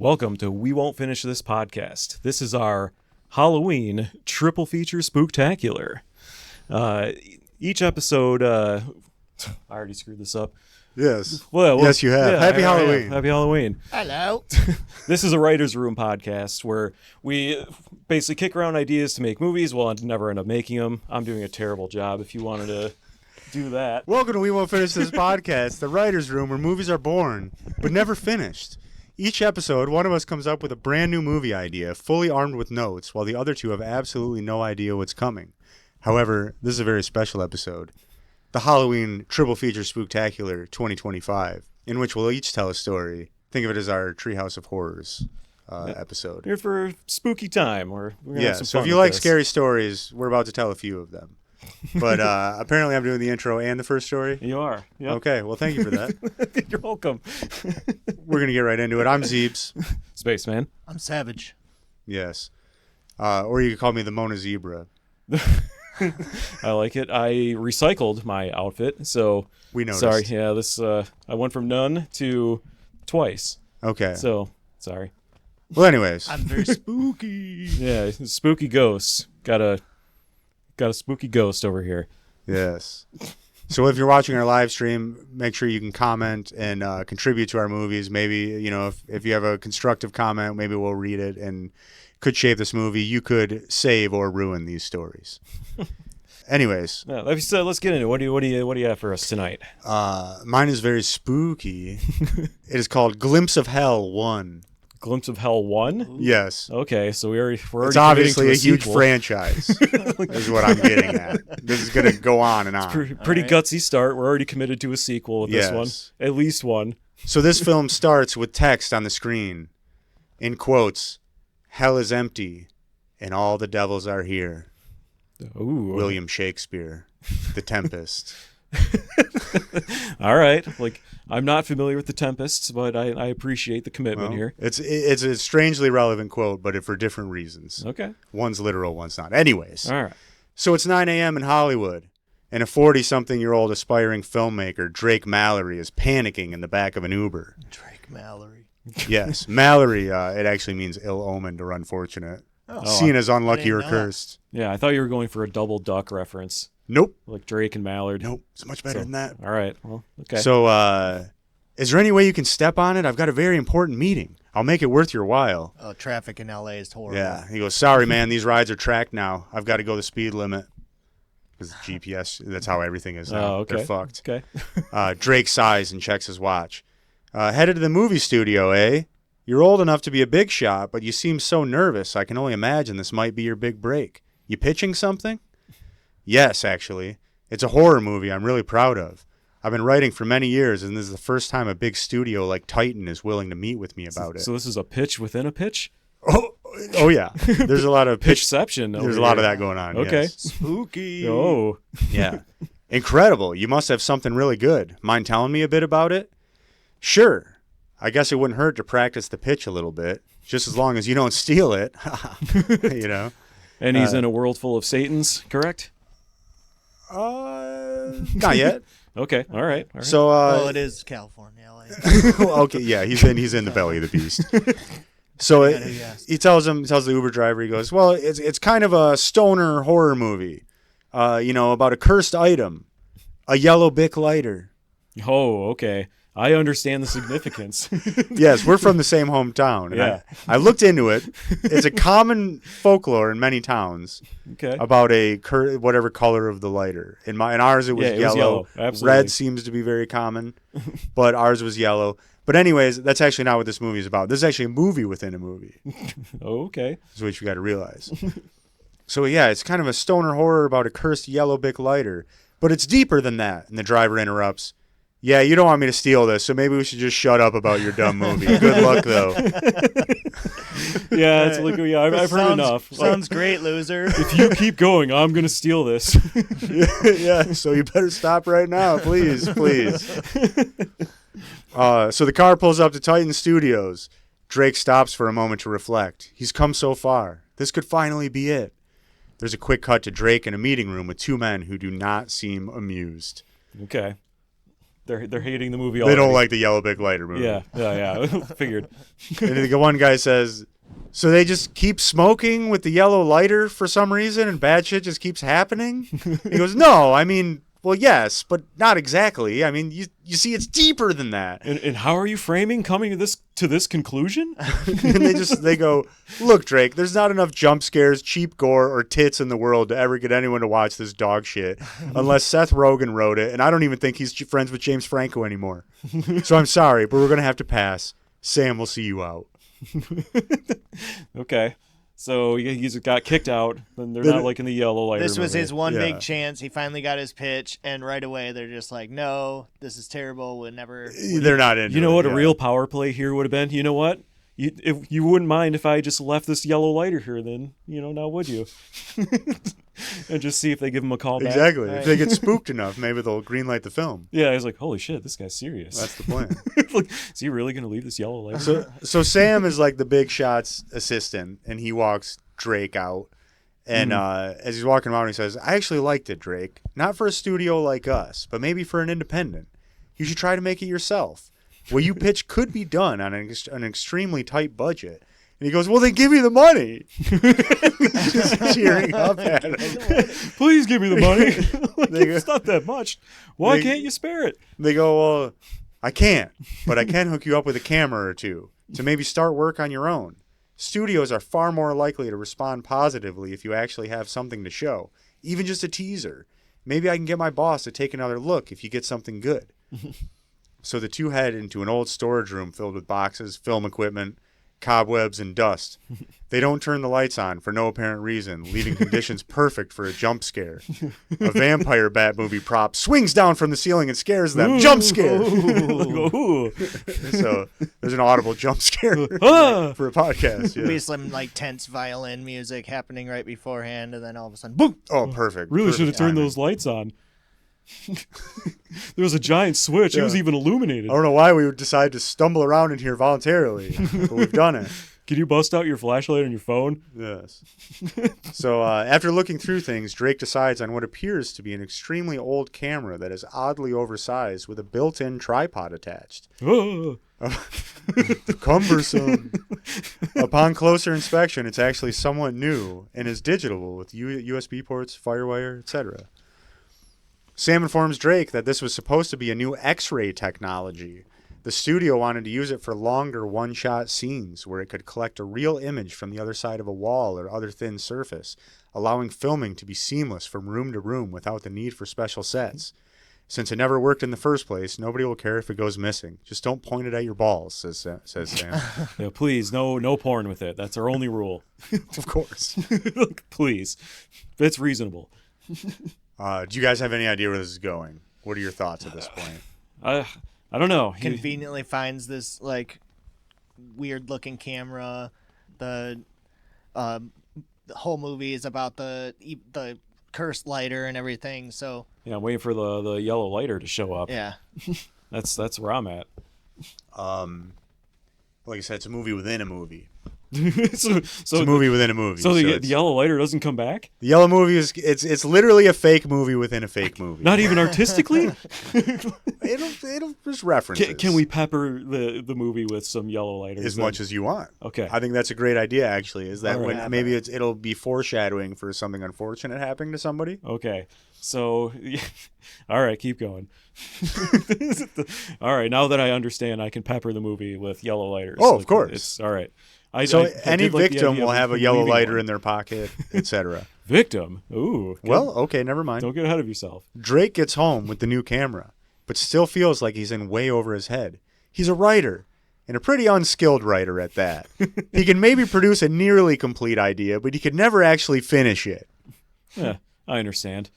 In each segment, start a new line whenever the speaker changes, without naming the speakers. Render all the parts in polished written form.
Welcome to We Won't Finish This Podcast. This is our Halloween Triple Feature Spooktacular. Each episode, I already screwed this up.
Yes.
Well,
yes, you have.
Yeah,
Happy Halloween.
Happy Halloween.
Hello.
This is a writer's room podcast where we basically kick around ideas to make movies. We'll never end up making them. I'm doing a terrible job if you wanted to do that.
Welcome to We Won't Finish This Podcast, the writer's room where movies are born, but never finished. Each episode, one of us comes up with a brand new movie idea, fully armed with notes, while the other two have absolutely no idea what's coming. However, this is a very special episode, the Halloween Triple Feature Spooktacular 2025, in which we'll each tell a story. Think of it as our Treehouse of Horrors episode.
Here for spooky time. We're gonna have some
So
fun
if you
with
like
this.
scary stories, we're about to tell a few of them. But apparently I'm doing the intro and the first story.
You are. Yep.
Okay, well, thank you for that.
You're welcome.
We're going to get right into it. I'm Zeebz.
Spaceman.
I'm Savage.
Yes. Or you could call me the Mona Zebra.
I like it. I recycled my outfit, so
We noticed.
sorry. Yeah, this I went from none to twice.
Okay.
So sorry.
Well, anyways.
I'm very spooky.
Yeah, spooky ghosts. Got a spooky ghost over here.
Yes. So if you're watching our live stream, make sure you can comment and contribute to our movies. Maybe, if you have a constructive comment, maybe we'll read it and could shape this movie. You could save or ruin these stories. Anyways.
Yeah, like you said, let's get into it. What do you have for us tonight?
Mine is very spooky. It is called Glimpse of Hell 1.
Glimpse of Hell 1?
Yes.
Okay, so we're already
It's obviously
committing
a
to
huge
sequel.
franchise, is what I'm getting at. This is going to go on and on.
Pretty
right.
gutsy start. We're already committed to a sequel with this one.
Yes.
At least one.
So this film starts with text on the screen. In quotes, "Hell is empty, and all the devils are here."
Ooh.
William Shakespeare, The Tempest.
All right. Like, I'm not familiar with The Tempests, but I appreciate the commitment here.
It's a strangely relevant quote, but for different reasons.
Okay.
One's literal, one's not. Anyways,
All right.
so it's 9 a.m. in Hollywood, and a 40-something-year-old aspiring filmmaker, Drake Mallory, is panicking in the back of an Uber.
Drake Mallory.
Yes, Mallory, it actually means ill-omened or unfortunate.
Oh.
Seen as unlucky or
didn't know that.
cursed.
Yeah, I thought you were going for a double duck reference,
Nope.
like Drake and Mallard.
Nope. It's much better than that.
All right. Well, okay.
So, is there any way you can step on it? I've got a very important meeting. I'll make it worth your while.
Oh, traffic in LA is horrible.
Yeah. He goes, "Sorry, man. These rides are tracked now. I've got to go the speed limit." Because GPS, that's how everything is now.
Oh, okay.
They're fucked.
Okay.
Drake sighs and checks his watch. Headed to the movie studio, eh? You're old enough to be a big shot, but you seem so nervous. I can only imagine this might be your big break. You pitching something? Yes, actually. It's a horror movie I'm really proud of. I've been writing for many years, and this is the first time a big studio like Titan is willing to meet with me about it.
So this is a pitch within a pitch?
Oh yeah. There's a lot of
Pitchception.
There's a lot of that going on.
Okay.
Yes.
Spooky.
Oh.
Yeah. Incredible. You must have something really good. Mind telling me a bit about it? Sure. I guess it wouldn't hurt to practice the pitch a little bit, just as long as you don't steal it.
And he's in a world full of Satans, correct?
Not yet.
Okay. All right.
So,
Well, it is California, LA.
okay, yeah, he's in the belly of the beast. So he tells the Uber driver, he goes, "Well, it's kind of a stoner horror movie, about a cursed item, a yellow Bic lighter."
Oh, okay. I understand the significance.
Yes, we're from the same hometown. And
Yeah.
I looked into it. It's a common folklore in many towns
Okay.
about whatever color of the lighter. In ours, it was yellow.
Absolutely.
Red seems to be very common, but ours was yellow. But anyways, that's actually not what this movie is about. This is actually a movie within a movie.
Oh, okay.
Is what you got to realize. So yeah, it's kind of a stoner horror about a cursed yellow Bic lighter, but it's deeper than that. And the driver interrupts. "Yeah, you don't want me to steal this, so maybe we should just shut up about your dumb movie. Good luck, though."
Yeah, it's like, yeah, I've heard enough.
Sounds great, loser.
If you keep going, I'm gonna steal this.
Yeah, so you better stop right now, please. So the car pulls up to Titan Studios. Drake stops for a moment to reflect. He's come so far. This could finally be it. There's a quick cut to Drake in a meeting room with two men who do not seem amused.
Okay. they're hating the movie
They
already.
don't like the Yellow Big Lighter movie.
Yeah. Figured.
And the one guy says, so they just keep smoking with the yellow lighter for some reason and bad shit just keeps happening? He goes, no, I mean, well, yes, but not exactly. I mean, you see, it's deeper than that.
And how are you framing coming to this conclusion?
And they go, look, Drake, there's not enough jump scares, cheap gore, or tits in the world to ever get anyone to watch this dog shit, unless Seth Rogen wrote it, and I don't even think he's friends with James Franco anymore. So I'm sorry, but we're gonna have to pass. Sam will see you out.
Okay. So he's got kicked out, and they're not liking the yellow lighter.
This was
movie.
his one big chance. He finally got his pitch, and right away they're just like, "No, this is terrible. We'll never."
They're not into it.
You know what
yeah.
a real power play here would have been? You know what? If you wouldn't mind if I just left this yellow lighter here, then now would you? And just see if they give him a call back.
Exactly.
Right.
If they get spooked enough, maybe they'll greenlight the film.
Yeah, I was like, holy shit, this guy's serious.
That's the plan.
Like, is he really gonna leave this yellow lighter?
So Sam is like the big shot's assistant, and he walks Drake out. And as he's walking around, he says, I actually liked it, Drake. Not for a studio like us, but maybe for an independent. You should try to make it yourself. What you pitch could be done on an extremely tight budget. And he goes, well, then give me the money. He's just cheering up at him.
Please give me the money. Like, it's not that much. Why can't you spare it?
They go, well, I can't, but I can hook you up with a camera or two to maybe start work on your own. Studios are far more likely to respond positively if you actually have something to show, even just a teaser. Maybe I can get my boss to take another look if you get something good. So the two head into an old storage room filled with boxes, film equipment, cobwebs, and dust. They don't turn the lights on for no apparent reason, leaving conditions perfect for a jump scare. A vampire bat movie prop swings down from the ceiling and scares them.
Ooh.
Jump scare!
Ooh.
So there's an audible jump scare
Ah.
for a podcast.
Be
Yeah.
some like tense violin music happening right beforehand, and then all of a sudden, boom!
Oh, perfect.
Really
Perfect
should have turned
timing.
those lights on. There was a giant switch. It was even illuminated.
I don't know why we would decide to stumble around in here voluntarily, but we've done it.
Can you bust out your flashlight on your phone?
Yes. So after looking through things, Drake decides on what appears to be an extremely old camera that is oddly oversized with a built-in tripod attached.
Oh.
Cumbersome. Upon closer inspection, it's actually somewhat new and is digital with USB ports, firewire, etc. Sam informs Drake that this was supposed to be a new X-ray technology. The studio wanted to use it for longer one-shot scenes where it could collect a real image from the other side of a wall or other thin surface, allowing filming to be seamless from room to room without the need for special sets. Since it never worked in the first place, nobody will care if it goes missing. Just don't point it at your balls, says Sam.
Yeah, please, no porn with it. That's our only rule.
Of course.
Please. It's reasonable.
Do you guys have any idea where this is going? What are your thoughts at this point?
I don't know.
Conveniently finds this like weird looking camera. The whole movie is about the cursed lighter and everything. So
Yeah, I'm waiting for the yellow lighter to show up.
yeah,
That's where I'm at.
Like I said, it's a movie within a movie.
so
It's a movie within a movie.
So the
it's-
yellow lighter doesn't come back?
the yellow movie is it's literally a fake movie within a fake movie.
Not even artistically?
it'll just references.
Can we pepper the movie with some yellow lighters?
as much as you want?
Okay.
I think that's a great idea. Actually, is that
All right.
when maybe it'll be foreshadowing for something unfortunate happening to somebody.
Okay. So, all right, keep going. All right, now that I understand, I can pepper the movie with yellow lighters.
Oh, of course.
It's all right.
So
I
any
did like the
victim
idea
will
of
have a yellow
leaving
lighter
one.
in their pocket, etc.
Victim? Ooh. good.
Well, okay, never mind.
Don't get ahead of yourself.
Drake gets home with the new camera, but still feels like he's in way over his head. He's a writer, and a pretty unskilled writer at that. He can maybe produce a nearly complete idea, but he could never actually finish it.
Yeah, I understand.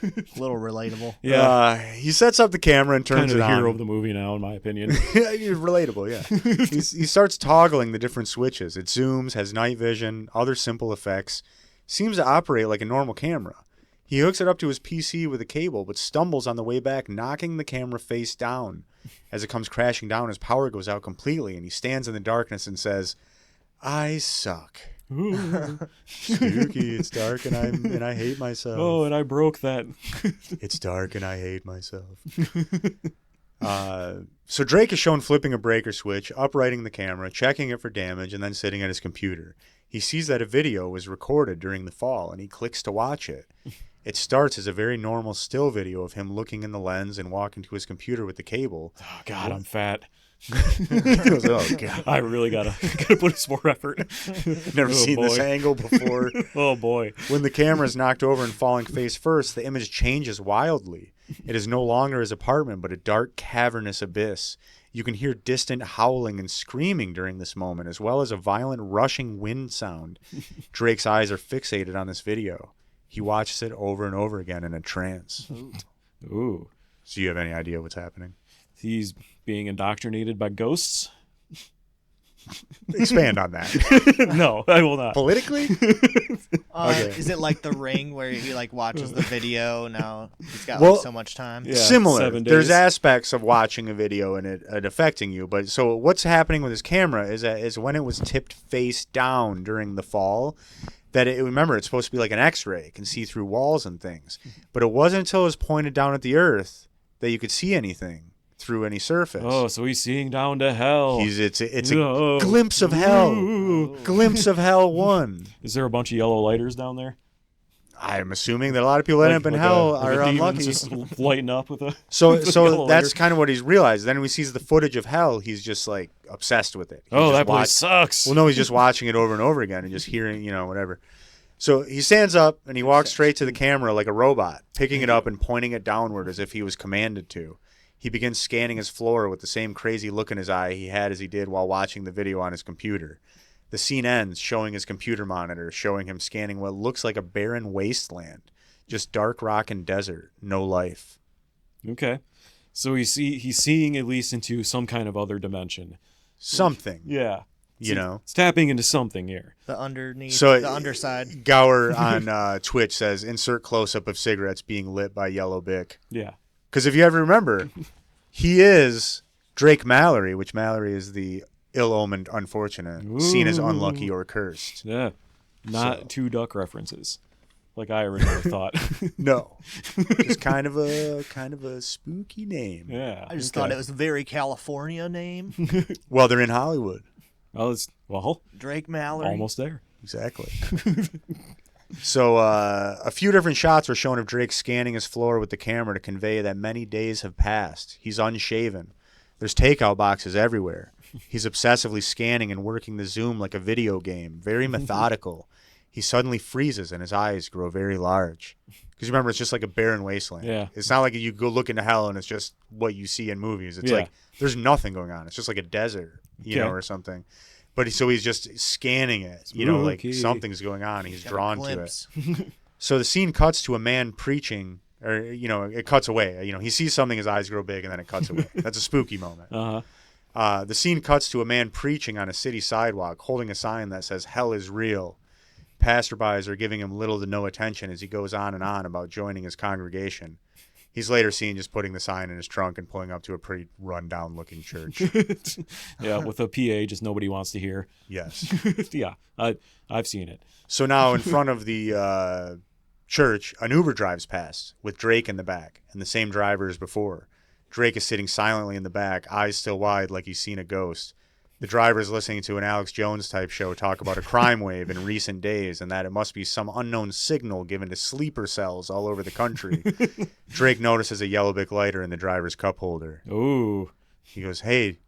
a little relatable.
Yeah.
He sets up the camera and turns
Kind of
it
the
on.
hero of the movie now, in my opinion.
He's relatable, yeah. He starts toggling the different switches. It zooms, has night vision, other simple effects. Seems to operate like a normal camera. He hooks it up to his PC with a cable, but stumbles on the way back, knocking the camera face down. As it comes crashing down, his power goes out completely, and he stands in the darkness and says, I suck.
Ooh.
Spooky, it's dark, and I hate myself.
Oh, and I broke that.
It's dark, and I hate myself. So Drake is shown flipping a breaker switch, uprighting the camera, checking it for damage, and then sitting at his computer. He sees that a video was recorded during the fall, and he clicks to watch it. It starts as a very normal still video of him looking in the lens and walking to his computer with the cable.
Oh, God, I'm fat.
He goes, oh, God.
I really gotta put in some more effort.
Never seen this angle before.
Oh, boy.
When the camera is knocked over and falling face first, the image changes wildly. It is no longer his apartment, but a dark, cavernous abyss. You can hear distant howling and screaming during this moment, as well as a violent rushing wind sound. Drake's eyes are fixated on this video. He watches it over and over again in a trance.
Ooh.
So you have any idea what's happening?
He's being indoctrinated by ghosts?
Expand on that.
No, I will not.
Politically? Okay.
Is it like The Ring where he like watches the video? Now he's got like so much time.
Yeah,
Similar.
7 days.
There's aspects of watching a video and it affecting you. But so what's happening with his camera is when it was tipped face down during the fall, that remember, it's supposed to be like an X-ray. It can see through walls and things. But it wasn't until it was pointed down at the earth that you could see anything through any surface.
Oh, so he's seeing down to hell.
It's a glimpse of hell.
Ooh.
Glimpse of hell 1.
Is there a bunch of yellow lighters down there?
I'm assuming that a lot of people that end up in hell are unlucky.
Just lighting up with a
So
with a yellow
that's
lighter.
kind of what he's realized. Then when he sees the footage of hell, he's just like obsessed with it.
Oh, that place sucks.
Well, no, he's just watching it over and over again and just hearing, whatever. So he stands up and he walks straight to the camera like a robot, picking it up and pointing it downward as if he was commanded to. He begins scanning his floor with the same crazy look in his eye he had as he did while watching the video on his computer. The scene ends showing his computer monitor, showing him scanning what looks like a barren wasteland. Just dark rock and desert, no life.
Okay. So he's seeing at least into some kind of other dimension.
Something.
Yeah.
It's
tapping into something here.
The underneath,
So
the underside.
Gower on Twitch says, insert close-up of cigarettes being lit by yellow bic.
Yeah.
Because if you ever remember, he is Drake Mallory, which Mallory is the ill-omened unfortunate, seen as unlucky or cursed.
Yeah. Not two duck references, like I originally thought.
No. Just kind of a spooky name.
Yeah.
I just thought it was a very California name.
Well, they're in Hollywood.
Well,
Drake Mallory.
almost there.
Exactly. So a few different shots were shown of Drake scanning his floor with the camera to convey that many days have passed. He's unshaven. There's takeout boxes everywhere. He's obsessively scanning and working the zoom like a video game, very methodical. He suddenly freezes and his eyes grow very large. Because remember, it's just like a barren wasteland.
Yeah.
It's not like you go look into hell and it's just what you see in movies. It's like there's nothing going on. It's just like a desert, or something. But he's just scanning it, like something's going on. He's drawn to it. So the scene cuts to a man preaching, or, it cuts away. He sees something, his eyes grow big, and then it cuts away. That's a spooky moment. The scene cuts to a man preaching on a city sidewalk, holding a sign that says, "Hell is real." Passerbys are giving him little to no attention as he goes on and on about joining his congregation. He's later seen just putting the sign in his trunk and pulling up to a pretty run-down-looking church.
Yeah, with a PA just nobody wants to hear.
Yes.
Yeah, I've seen it.
So now in front of the church, an Uber drives past with Drake in the back and the same driver as before. Drake is sitting silently in the back, eyes still wide like he's seen a ghost. The driver is listening to an Alex Jones-type show talk about a crime wave in recent days and that it must be some unknown signal given to sleeper cells all over the country. Drake notices a yellow Bic lighter in the driver's cup holder.
Ooh.
He goes, "Hey,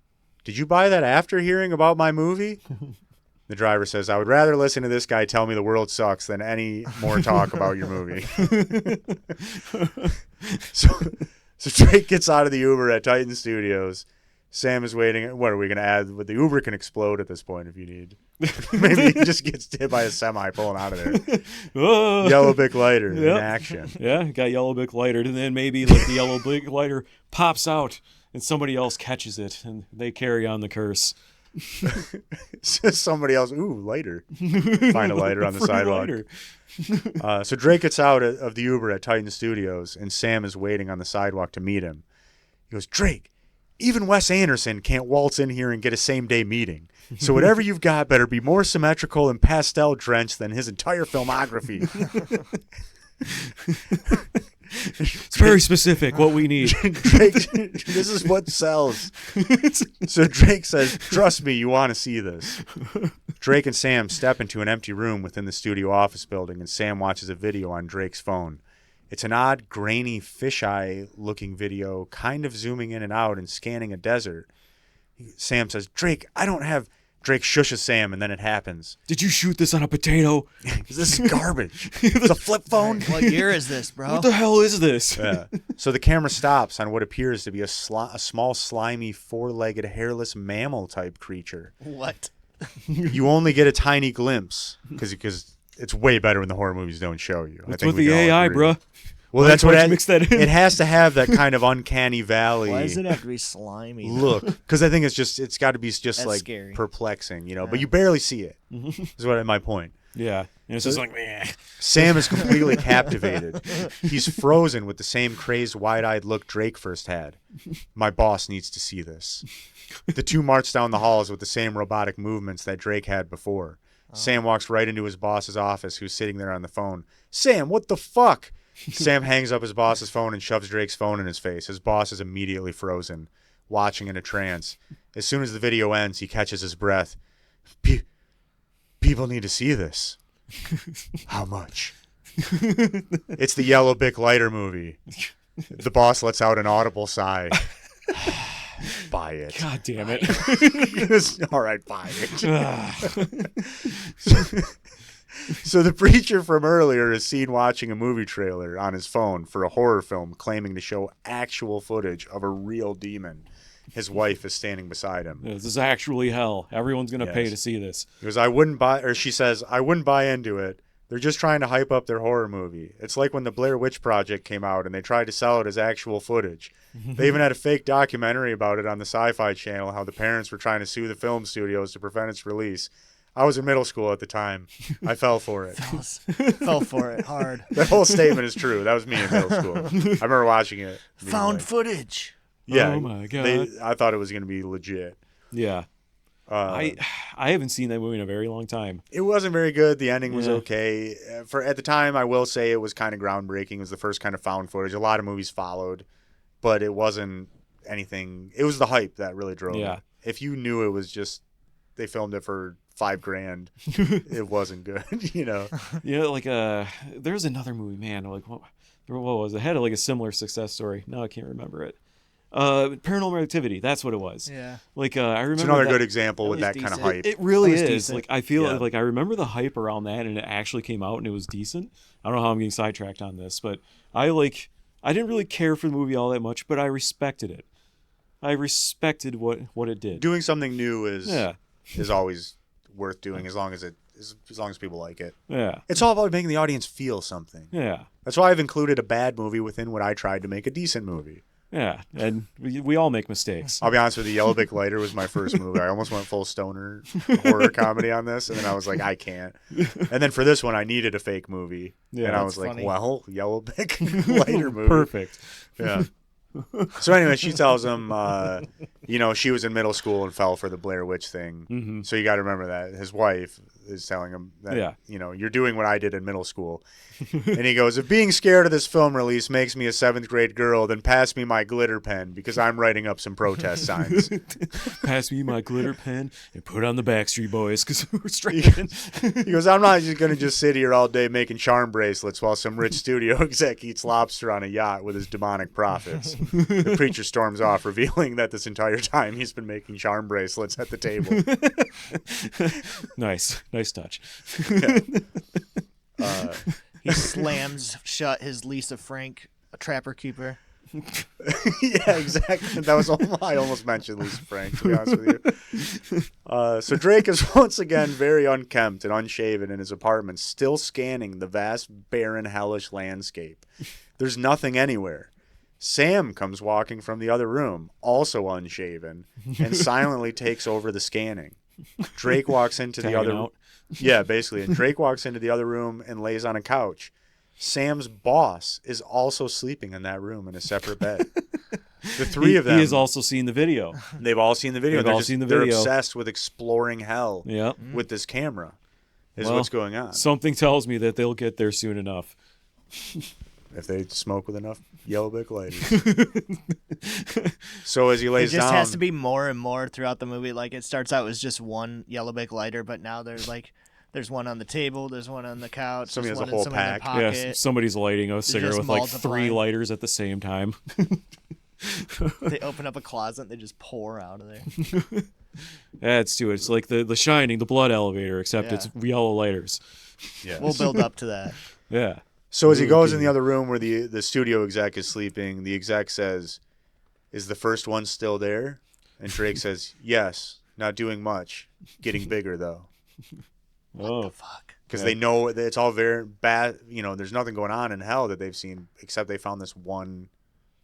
did you buy that after hearing about my movie?" The driver says, "I would rather listen to this guy tell me the world sucks than any more talk about your movie." So Drake gets out of the Uber at Titan Studios. Sam is waiting. What are we going to add? The Uber can explode at this point if you need. Maybe he just gets hit by a semi pulling out of there.
Oh.
Yellow Bic lighter in action.
Yeah, got yellow Bic lighter, and then maybe like the yellow Bic lighter pops out and somebody else catches it and they carry on the curse.
Somebody else, lighter. Find a lighter on the sidewalk. So Drake gets out of the Uber at Titan Studios, and Sam is waiting on the sidewalk to meet him. He goes, "Drake, even Wes Anderson can't waltz in here and get a same-day meeting. So whatever you've got better be more symmetrical and pastel-drenched than his entire filmography."
It's very specific what we need.
Drake, this is what sells. So Drake says, trust me, you want to see this. Drake and Sam step into an empty room within the studio office building, and Sam watches a video on Drake's phone. It's an odd, grainy, fisheye-looking video, kind of zooming in and out and scanning a desert. Sam says, Drake, I don't have... Drake shushes Sam, and then it happens.
Did you shoot this on a potato?
This is garbage. It's a flip phone.
What year is this, bro?
What the hell is this?
Yeah. So the camera stops on what appears to be a small, slimy, four-legged, hairless mammal-type creature.
What?
You only get a tiny glimpse, because it's way better when the horror movies don't show you.
It's with the AI, bruh.
Well, that's what
mix that in.
It has to have that kind of uncanny valley.
Why does it have to be slimy?
Look, because I think it's got to be just
That's
like
scary.
perplexing, But you barely see it. Is what my point.
Yeah, and it's just like, meh.
Sam is completely captivated. He's frozen with the same crazed, wide-eyed look Drake first had. My boss needs to see this. The two march down the halls with the same robotic movements that Drake had before. Sam walks right into his boss's office, who's sitting there on the phone. Sam, what the fuck? Sam hangs up his boss's phone and shoves Drake's phone in his face. His boss is immediately frozen, watching in a trance. As soon as the video ends, he catches his breath. People need to see this. How much? It's the Yellow Bic Lighter movie. The boss lets out an audible sigh. Buy it.
God damn it.
All right, buy it. So the preacher from earlier is seen watching a movie trailer on his phone for a horror film claiming to show actual footage of a real demon. His wife is standing beside him.
This is actually hell. Everyone's going to pay to see this.
He goes, she says, I wouldn't buy into it. They're just trying to hype up their horror movie. It's like when the Blair Witch Project came out and they tried to sell it as actual footage. They even had a fake documentary about it on the Sci-Fi Channel, how the parents were trying to sue the film studios to prevent its release. I was in middle school at the time. I fell for it.
Fell for it hard.
That whole statement is true. That was me in middle school. I remember watching it.
Found footage.
Yeah.
Oh my God.
I thought it was going to be legit.
Yeah. I haven't seen that movie in a very long time.
It wasn't very good. The ending was okay. At the time, I will say it was kind of groundbreaking. It was the first kind of found footage. A lot of movies followed, but it wasn't anything. It was the hype that really drove it. If you knew it was just they filmed it for $5,000, it wasn't good.
Like there's another movie, man. Like what was it? It had like a similar success story. No, I can't remember it. Paranormal Activity. That's what it was.
Yeah.
Like I remember.
It's another good example with that kind of hype.
It really is.
Decent.
Like I feel like I remember the hype around that, and it actually came out and it was decent. I don't know how I'm getting sidetracked on this, but I didn't really care for the movie all that much, but I respected it. I respected what it did.
Doing something new is always worth doing as long as people like it.
Yeah.
It's all about making the audience feel something.
Yeah.
That's why I've included a bad movie within what I tried to make a decent movie.
Yeah, and we all make mistakes.
I'll be honest with you, Yellow Bic Lighter was my first movie. I almost went full stoner horror comedy on this, and then I was like, I can't. And then for this one, I needed a fake movie.
Yeah,
and I was
funny.
like, well, Yellow Bic Lighter movie.
Perfect.
Yeah. So anyway, she tells him, she was in middle school and fell for the Blair Witch thing.
Mm-hmm.
So you got to remember that. His wife is telling him that, you're doing what I did in middle school. And he goes, if being scared of this film release makes me a 7th grade girl, then pass me my glitter pen because I'm writing up some protest signs.
Pass me my glitter pen and put on the Backstreet Boys because we're striking.
He goes, I'm not just going to just sit here all day making charm bracelets while some rich studio exec eats lobster on a yacht with his demonic profits. The preacher storms off, revealing that this entire time he's been making charm bracelets at the table.
Nice touch.
Yeah.
He slams shut his Lisa Frank, a Trapper Keeper.
Yeah, exactly. That was I almost mentioned Lisa Frank, to be honest with you. So Drake is once again very unkempt and unshaven in his apartment, still scanning the vast, barren, hellish landscape. There's nothing anywhere. Sam comes walking from the other room, also unshaven, and silently takes over the scanning. Drake walks into the other room. Yeah, basically. And Drake walks into the other room and lays on a couch. Sam's boss is also sleeping in that room in a separate bed. The three of them.
He has also seen the video.
They've all seen the video.
They're
obsessed with exploring hell with this camera, is what's going on.
Something tells me that they'll get there soon enough.
if they smoke with enough yellow bic lighters. So as he lays
It just
down,
has to be more and more throughout the movie. Like it starts out as just one yellow bic lighter, but now there's one on the table, there's one on the couch,
Somebody
there's
has a
one
whole
in their
pack.
pocket.
Yeah, somebody's lighting a cigarette
just
with like
multiplying.
3 lighters at the same time.
They open up a closet and they just pour out of there.
Adds to it. It's like the Shining, the blood elevator, except
Yeah.
it's yellow lighters.
yes.
We'll build up to that.
Yeah.
So as he
Ooh,
goes in
okay.
the other room where the studio exec is sleeping, the exec says, "Is the first one still there?" And Drake says, "Yes, not doing much, getting bigger though."
Oh.
Fuck.
Because
Yeah.
they know that it's all very bad. There's nothing going on in hell that they've seen except they found this one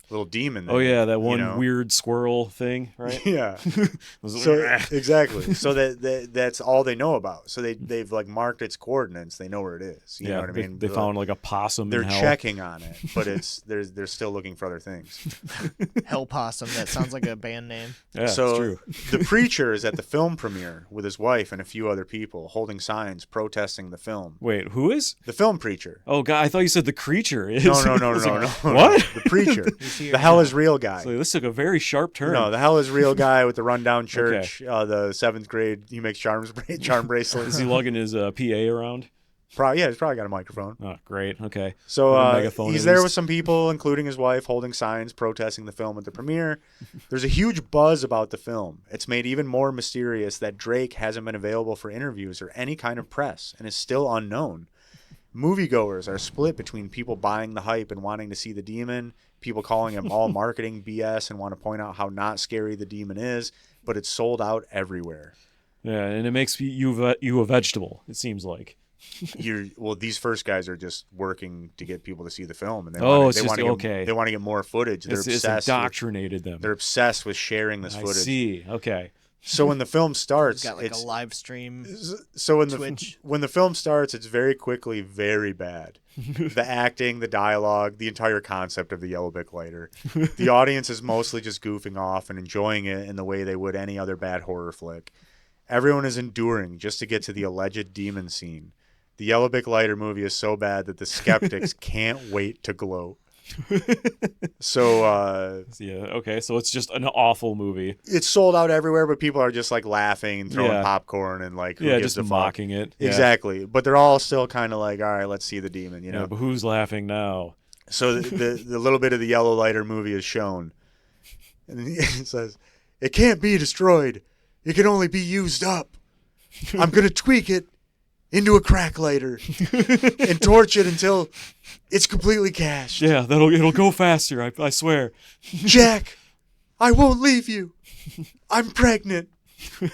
little demon.
Oh yeah, that
you
one
know?
weird squirrel thing, right?
Yeah.
Was
So
like,
exactly. So that's all they know about. So they've like marked its coordinates. They know where it is. You know what I mean?
They found like a possum
They're
in hell.
checking on it, but they're still looking for other things.
Hell Possum. That sounds like a band name.
Yeah,
So
it's true.
the preacher is at the film premiere with his wife and a few other people holding signs protesting the film.
Wait, who is?
The film preacher.
Oh god, I thought you said the creature is.
No.
I was like, What?
The preacher.
He's here
The hell
now.
is real guy.
So this took a very sharp turn.
No, the hell is real guy with the rundown church. The 7th grade. He makes charm bracelets.
Is he lugging his PA around?
Yeah, he's probably got a microphone.
Oh, great. Okay.
So
With a megaphone
he's
at
there
least.
with some people, including his wife, holding signs protesting the film at the premiere. There's a huge buzz about the film. It's made even more mysterious that Drake hasn't been available for interviews or any kind of press and is still unknown. Moviegoers are split between people buying the hype and wanting to see the demon, people calling him all marketing BS and want to point out how not scary the demon is, but it's sold out everywhere.
Yeah, and it makes you a vegetable. It seems like.
These first guys are just working to get people to see the film, and they
Oh,
want
it's
to
just-
get,
okay.
They want to get more footage. They're
It's
obsessed.
indoctrinated them.
They're obsessed with sharing this
I
footage.
see. Okay.
So when the film starts,
He's got like
it's
a live stream.
so
Twitch.
when the film starts, it's very quickly very bad. The acting, the dialogue, the entire concept of the yellow bic lighter. The audience is mostly just goofing off and enjoying it in the way they would any other bad horror flick. Everyone is enduring just to get to the alleged demon scene. The yellow bic lighter movie is so bad that the skeptics can't wait to gloat. So
Yeah. Okay. So it's just an awful movie.
it's sold out everywhere, but people are just like laughing and throwing
Yeah.
popcorn and like who
Yeah,
gives
just
a fuck?
mocking it. Yeah.
Exactly, but they're all still kind of like, all right, let's see the demon, you
Yeah,
know.
but who's laughing now?
So the little bit of the yellow lighter movie is shown, and it says, "It can't be destroyed; it can only be used up. I'm gonna tweak it into a crack lighter and torch it until it's completely cashed.
Yeah, it'll go faster. I swear.
Jack, I won't leave you. I'm pregnant."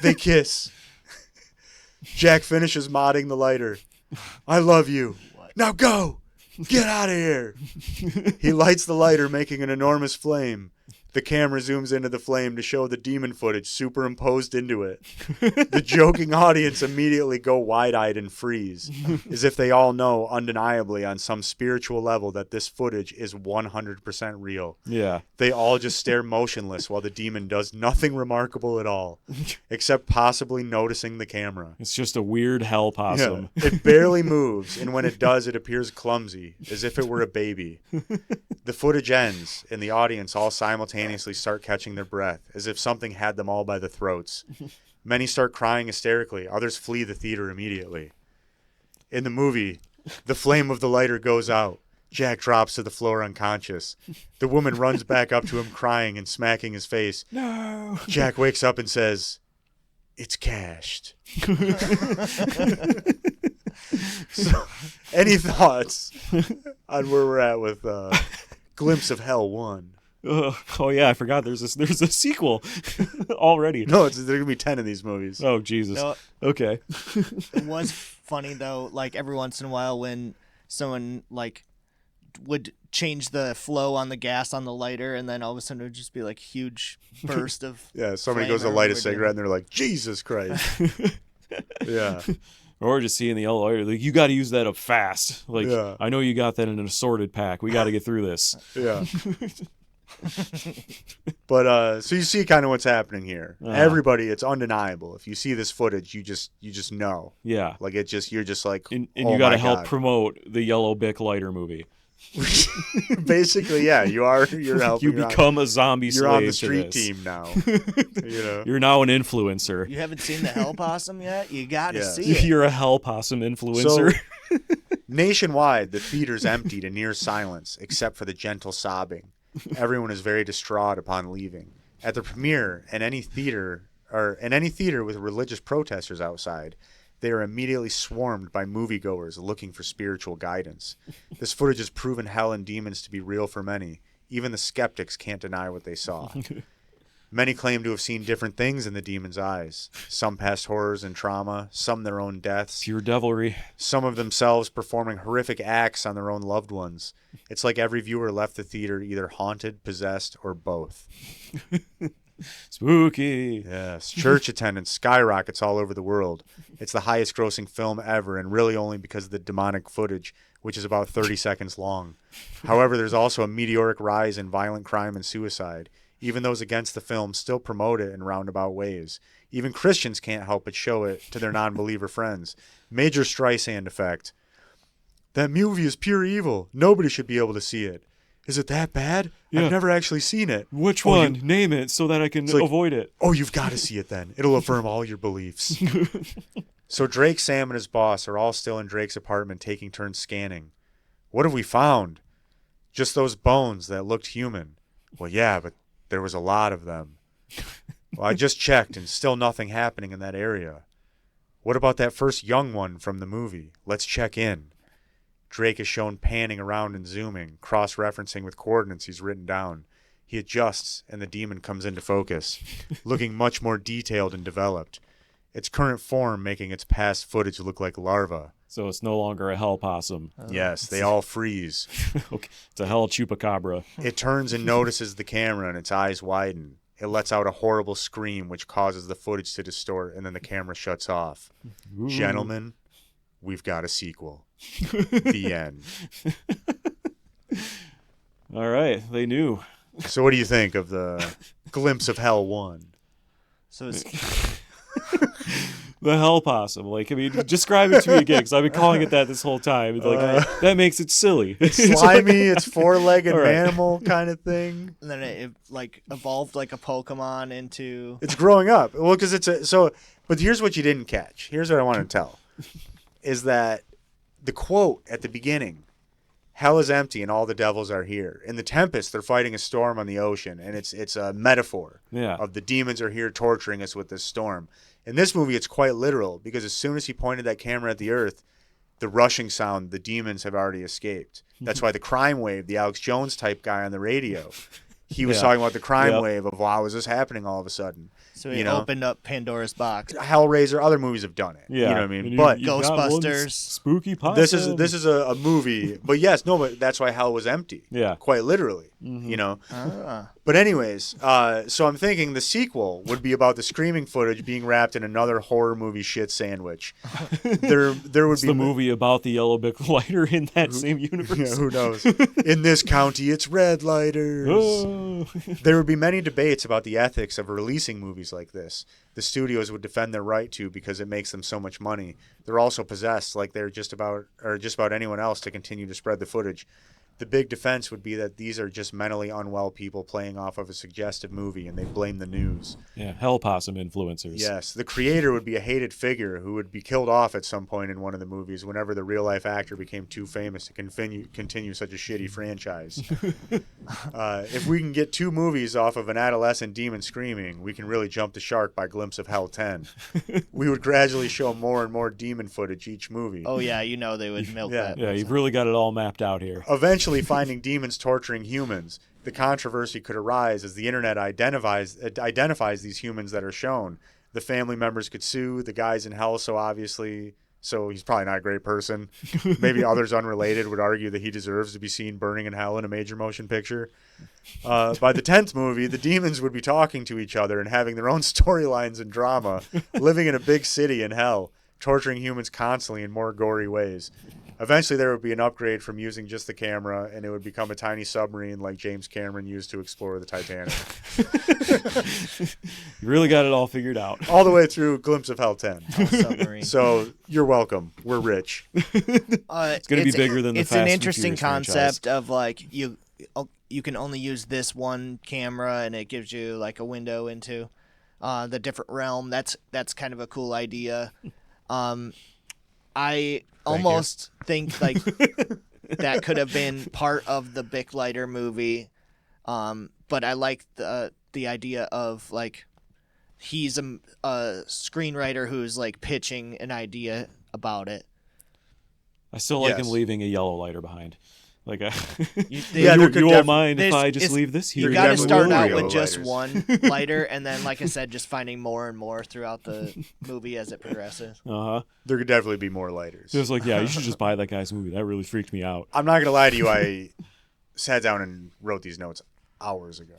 They kiss. Jack finishes modding the lighter. "I love you. Now go. Get out of here." He lights the lighter, making an enormous flame. The camera zooms into the flame to show the demon footage superimposed into it. The joking audience immediately go wide-eyed and freeze, as if they all know undeniably on some spiritual level that this footage is 100% real.
Yeah.
They all just stare motionless while the demon does nothing remarkable at all, except possibly noticing the camera.
It's just a weird hell possum.
Yeah. It barely moves, and when it does, it appears clumsy, as if it were a baby. The footage ends, and the audience all simultaneously start catching their breath, as if something had them all by the throats. Many start crying hysterically. Others flee the theater immediately. In the movie, the flame of the lighter goes out. Jack drops to the floor unconscious. The woman runs back up to him crying and smacking his face.
No.
Jack wakes up and says, "It's cashed." So, any thoughts on where we're at with Glimpse of Hell 1?
Oh yeah, I forgot. There's a sequel already.
No, there's going to be 10 of these movies.
Oh Jesus.
No,
Okay.
it was funny though. Like every once in a while, when someone like would change the flow on the gas on the lighter, and then all of a sudden it would just be like huge burst of.
Yeah, somebody
flame
goes to
or
light a
whatever.
cigarette and they're like, "Jesus Christ." Yeah.
Or just seeing the yellow lighter. Like, you got to use that up fast. Like,
Yeah.
I know you got that in an assorted pack. We got to get through this.
Yeah. But so you see kind of what's happening here.
Uh-huh.
Everybody, it's undeniable. If you see this footage, you just know.
Yeah.
Like you're just like,
And
oh
you got to
my
help
God.
promote the yellow Bic lighter movie.
Basically, yeah, you're helping.
You become a zombie
You're
slave
on the
to
street
this.
team now. You know.
You're now an influencer.
You haven't seen the Hell Possum yet? You got to see it.
You're a hell possum influencer.
So, nationwide, the theater's emptied in near silence, except for the gentle sobbing. Everyone is very distraught upon leaving. At the premiere, in any theater with religious protesters outside, they are immediately swarmed by moviegoers looking for spiritual guidance. This footage has proven hell and demons to be real for many. Even the skeptics can't deny what they saw. Many claim to have seen different things in the demon's eyes. Some past horrors and trauma, some their own deaths.
Pure devilry.
Some of themselves performing horrific acts on their own loved ones. It's like every viewer left the theater either haunted, possessed, or both.
Spooky.
Yes, church attendance skyrockets all over the world. It's the highest grossing film ever, and really only because of the demonic footage, which is about 30 seconds long. However, there's also a meteoric rise in violent crime and suicide. Even those against the film still promote it in roundabout ways. Even Christians can't help but show it to their non-believer friends. Major Streisand effect. That movie is pure evil. Nobody should be able to see it. Is it that bad?
Yeah.
I've never actually seen it.
Which one? Name it so that I can avoid it.
Oh, you've got to see it then. It'll affirm all your beliefs. So Drake, Sam, and his boss are all still in Drake's apartment taking turns scanning. What have we found? Just those bones that looked human. Well, yeah, but there was a lot of them. Well, I just checked and still nothing happening in that area. What about that first young one from the movie? Let's check in. Drake is shown panning around and zooming, cross-referencing with coordinates he's written down. He adjusts, and the demon comes into focus, looking much more detailed and developed. Its current form making its past footage look like larvae.
So it's no longer a hell possum.
Yes, they all freeze.
Okay. It's a hell chupacabra.
It turns and notices the camera, and its eyes widen. It lets out a horrible scream, which causes the footage to distort, and then the camera shuts off.
Ooh.
Gentlemen, we've got a sequel. The end.
All right. They knew.
So what do you think of the glimpse of Hell 1?
So it's
The hell possum. Like, I mean, describe it to me again, because I've been calling it that this whole time. It's like, that makes it silly.
It's slimy, it's four-legged
All right.
animal kind of thing.
and then it like evolved like a Pokemon into.
It's growing up. Well, because but here's what you didn't catch. Here's what I want to tell. Is that the quote at the beginning, hell is empty and all the devils are here. In The Tempest, they're fighting a storm on the ocean, and it's a metaphor of the demons are here torturing us with this storm. In this movie, it's quite literal, because as soon as he pointed that camera at the earth, the rushing sound, the demons have already escaped. That's why the crime wave, the Alex Jones type guy on the radio, he was talking about the crime wave of, wow, is this happening all of a sudden?
So he opened up Pandora's box.
Hellraiser, other movies have done it.
Yeah.
You know what I mean?
And
But
you got one
Ghostbusters.
Spooky possum.
this is a movie. But yes, no, but that's why hell was empty.
Yeah.
Quite literally. You know? But anyways, so I'm thinking the sequel would be about the screaming footage being wrapped in another horror movie shit sandwich. There would
It's
be
the movie about the yellow Bic lighter in that same universe.
Yeah, who knows? In this county, it's red lighters.
Oh.
There would be many debates about the ethics of releasing movies like this. The studios would defend their right to because it makes them so much money. They're also possessed, like they're just about anyone else, to continue to spread the footage. The big defense would be that these are just mentally unwell people playing off of a suggestive movie, and they blame the news.
Yeah, hell possum influencers.
Yes, the creator would be a hated figure who would be killed off at some point in one of the movies whenever the real-life actor became too famous to continue such a shitty franchise. If we can get 2 movies off of an adolescent demon screaming, we can really jump the shark by glimpse of Hell 10. We would gradually show more and more demon footage each movie.
Oh yeah, they would milk that.
Yeah, you've really got it all mapped out here.
Eventually finding demons torturing humans. The controversy could arise as the internet identifies these humans that are shown. The family members could sue. The guy's in hell, so he's probably not a great person. Maybe others unrelated would argue that he deserves to be seen burning in hell in a major motion picture. By the 10th movie, the demons would be talking to each other and having their own storylines and drama, living in a big city in hell, torturing humans constantly in more gory ways. Eventually, there would be an upgrade from using just the camera, and it would become a tiny submarine like James Cameron used to explore the Titanic.
You really got it all figured out.
All the way through Glimpse of Hell 10.
Submarine.
So you're welcome. We're rich.
It's going to be bigger than the
It's
Fast
an
and
interesting
Furious
concept
franchise.
of like you can only use this one camera, and it gives you like a window into the different realm. That's kind of a cool idea. I almost think like that could have been part of the Bic Lighter movie, but I like the idea of like he's a screenwriter who's like pitching an idea about it.
I still like
Yes.
him leaving a yellow lighter behind. Like,
You
you won't mind if I just
it's-
leave this here.
You got to
definitely
start
will
out
yellow
with just
lighters.
one lighter, and then, like I said, just finding more and more throughout the movie as it progresses.
Uh-huh.
There could definitely be more lighters.
It was like, yeah, you should just buy that guy's movie. That really freaked me out.
I'm not going to lie to you. I sat down and wrote these notes hours ago.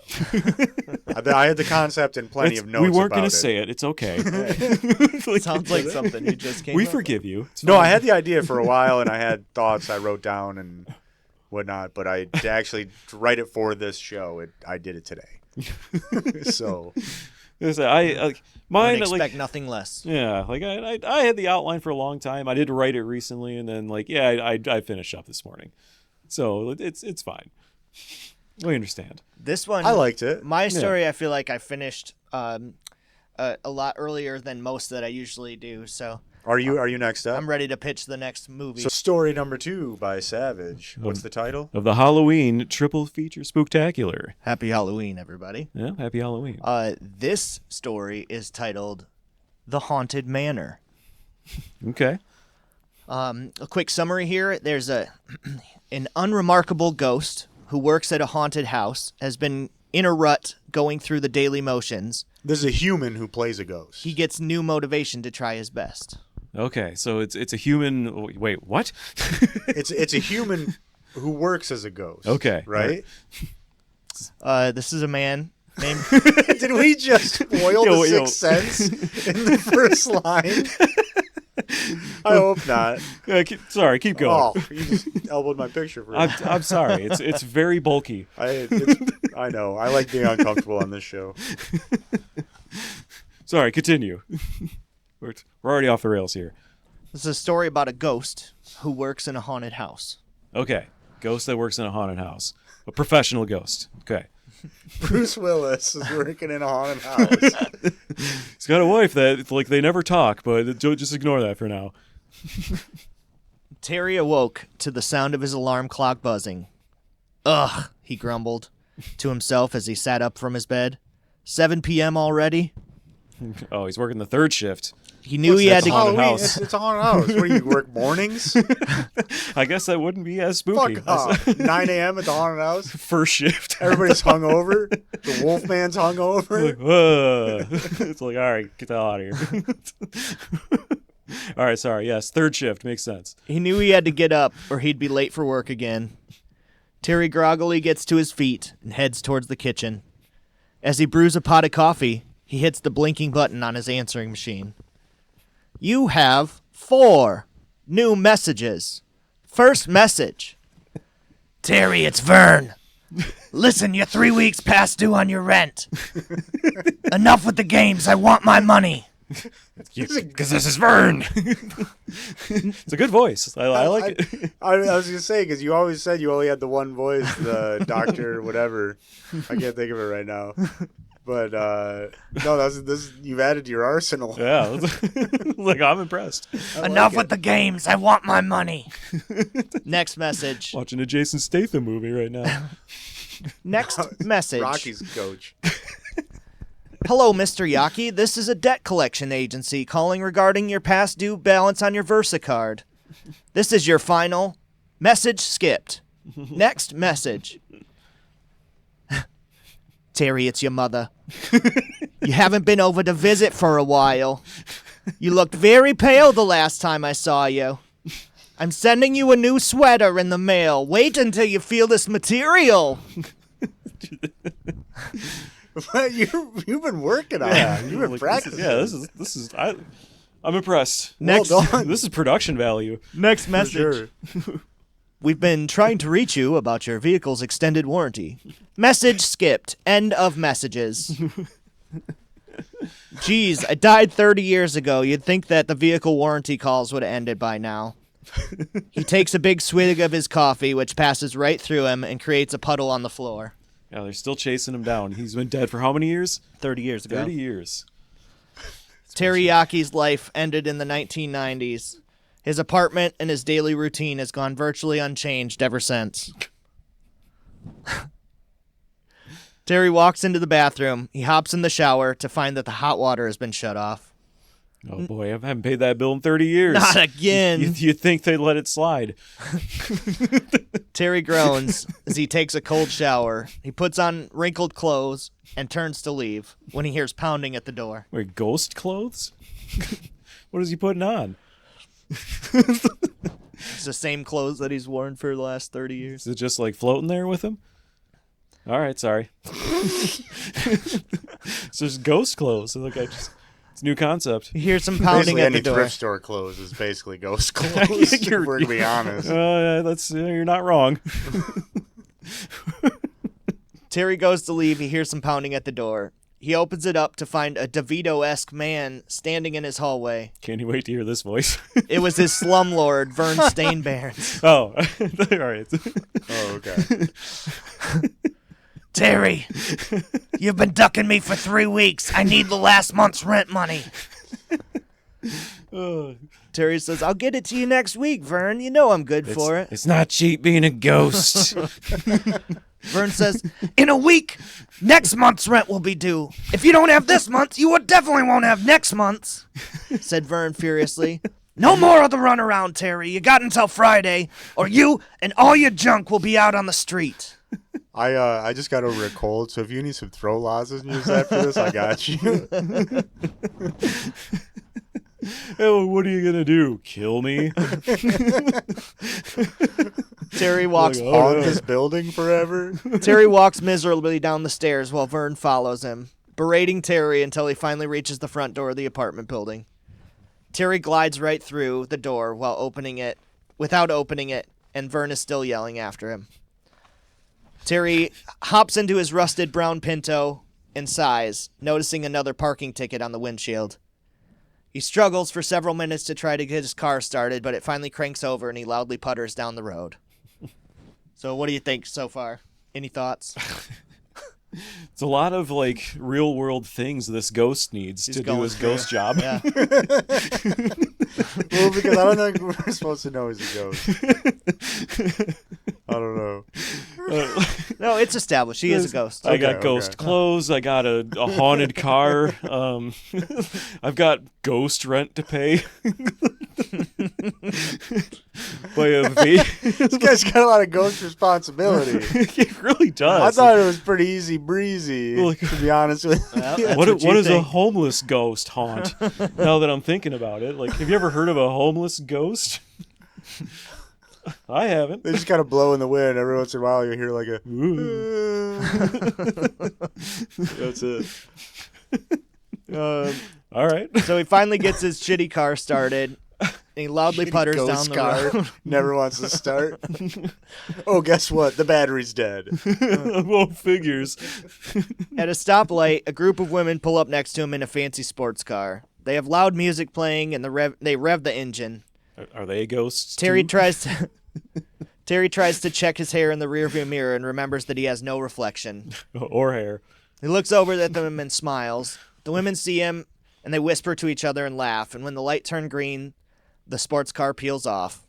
I had the concept and plenty of notes
we weren't
going
gonna
to
say it. It's okay. Like,
Sounds like something you just came
we
up with.
forgive you. It's
No,
fine.
I had the idea for a while, and I had thoughts I wrote down and whatnot, but I to actually write it for this show, I did it today. So
Mine.
Would expect
Like,
nothing less.
yeah, like I had the outline for a long time. I did write it recently, and then like I finished up this morning, so it's fine. We understand.
This one,
I liked it.
My story, I feel like I finished a lot earlier than most that I usually do, so
Are you next up?
I'm ready to pitch the next movie.
So story number 2 by Savage. What's the title?
Of the Halloween Triple Feature Spooktacular.
Happy Halloween, everybody.
Yeah, happy Halloween.
This story is titled The Haunted Manor.
Okay.
A quick summary here. There's an unremarkable ghost who works at a haunted house, has been in a rut going through the daily motions.
This is a human who plays a ghost.
He gets new motivation to try his best.
Okay, so it's a human. Wait, what?
It's a human who works as a ghost.
Okay.
Right?
This is a man named...
Did we just spoil
Yo,
the
yo.
Sixth Sense in the first line? I hope not.
Yeah, sorry, keep going.
Oh, you just elbowed my picture for
I'm sorry. It's very bulky.
I know. I like being uncomfortable on this show.
Sorry, continue. We're already off the rails here.
This is a story about a ghost who works in a haunted house.
Okay, ghost that works in a haunted house, a professional ghost. Okay,
Bruce Willis is working in a haunted house.
he's got a wife that like they never talk, but just ignore that for now.
Terry awoke to the sound of his alarm clock buzzing. Ugh, he grumbled to himself as he sat up from his bed. 7 p.m. already?
Oh, he's working the third shift.
He knew he had
that's
to...
haunted
Halloween,
house.
it's a haunted house. What do you work mornings?
I guess that wouldn't be as spooky.
Fuck off. 9 a.m. at the haunted house.
First shift.
Everybody's hungover. The Wolfman's hungover.
It's like, all right, get the hell out of here. All right, sorry. Yes, third shift makes sense.
He knew he had to get up or he'd be late for work again. Terry groggily gets to his feet and heads towards the kitchen. As he brews a pot of coffee, he hits the blinking button on his answering machine. You have 4 new messages. First message. Terry, it's Vern. Listen, you're 3 weeks past due on your rent. Enough with the games. I want my money.
Because this is Vern. It's a good voice. I like it.
I was going to say, because you always said you only had the one voice, the doctor, whatever. I can't think of it right now. But, no, this you've added to your arsenal.
Yeah, like I'm impressed.
Enough with the games. I want my money. Next message.
Watching a Jason Statham movie right now.
Next message.
Rocky's coach.
Hello, Mr. Yaki. This is a debt collection agency calling regarding your past due balance on your VersaCard. This is your final message skipped. Next message. Terry, it's your mother. You haven't been over to visit for a while. You looked very pale the last time I saw you. I'm sending you a new sweater in the mail. Wait until you feel this material.
You've been working on that. You've been
Like,
practicing.
this is. I'm impressed.
Next,
Well done.
This is production value.
next
For
message.
sure.
We've been trying to reach you about your vehicle's extended warranty. Message skipped. End of messages. Geez, I died 30 years ago. You'd think that the vehicle warranty calls would have ended by now. He takes a big swig of his coffee, which passes right through him and creates a puddle on the floor.
Yeah, they're still chasing him down. He's been dead for how many years?
30 years ago.
30 years.
Teriyaki's life ended in the 1990s. His apartment and his daily routine has gone virtually unchanged ever since. Terry walks into the bathroom. He hops in the shower to find that the hot water has been shut off.
Oh boy, I haven't paid that bill in 30 years.
Not again.
You'd think they'd let it slide.
Terry groans as he takes a cold shower. He puts on wrinkled clothes and turns to leave when he hears pounding at the door.
Wait, ghost clothes? What is he putting on?
It's the same clothes that he's worn for the last 30 years.
Is it just like floating there with him? All right, sorry. It's just ghost clothes. Look, it's a new concept.
He hears some pounding
Basically,
at
any
the door.
thrift store clothes is basically ghost clothes. if we're gonna be honest.
You're not wrong.
Terry goes to leave. He hears some pounding at the door. He opens it up to find a DeVito-esque man standing in his hallway.
Can't you wait to hear this voice?
It was his slumlord, Vern Stainbairns.
Oh, all right.
Oh, okay.
Terry, you've been ducking me for 3 weeks. I need the last month's rent money. Terry says, I'll get it to you next week, Vern. You know I'm good for it.
It's not cheap being a ghost.
Vern says, in a week, next month's rent will be due. If you don't have this month, you definitely won't have next month's, said Vern furiously. No more of the runaround, Terry. You got until Friday, or you and all your junk will be out on the street.
I just got over a cold, so if you need some throat lozenges after this, I got you.
Oh, what are you gonna do? Kill me?
Terry walks
Like,
Haunt this building forever.
Terry walks miserably down the stairs while Vern follows him, berating Terry until he finally reaches the front door of the apartment building. Terry glides right through the door without opening it, and Vern is still yelling after him. Terry hops into his rusted brown Pinto and sighs, noticing another parking ticket on the windshield. He struggles for several minutes to try to get his car started, but it finally cranks over and he loudly putters down the road. So what do you think so far? Any thoughts?
It's a lot of like real world things this ghost needs to do
going
his
through
ghost job.
Yeah.
Well, because I don't think we're supposed to know he's a ghost. I don't know.
No, it's established. He is a ghost.
I got
Okay,
ghost
okay.
clothes. I got a haunted car. I've got ghost rent to pay. By a
This guy's got a lot of ghost responsibility.
It really does.
I thought it was pretty easy breezy, to be honest with you.
Well, that's
what
you
is a
think.
homeless ghost haunt? Now that I'm thinking about it, like, have you ever heard of a homeless ghost? I haven't.
They just kind of blow in the wind. Every once in a while, you hear like a. That's it.
All right.
So he finally gets his shitty car started, and he loudly putters down
Ghost
the
car.
road.
Never wants to start. Oh, guess what? The battery's dead.
Well, figures.
At a stoplight, a group of women pull up next to him in a fancy sports car. They have loud music playing, and they rev the engine.
Are they ghosts?
Terry
too?
tries to check his hair in the rearview mirror and remembers that he has no reflection.
Or hair.
He looks over at them and smiles. The women see him, and they whisper to each other and laugh, and when the light turns green, the sports car peels off.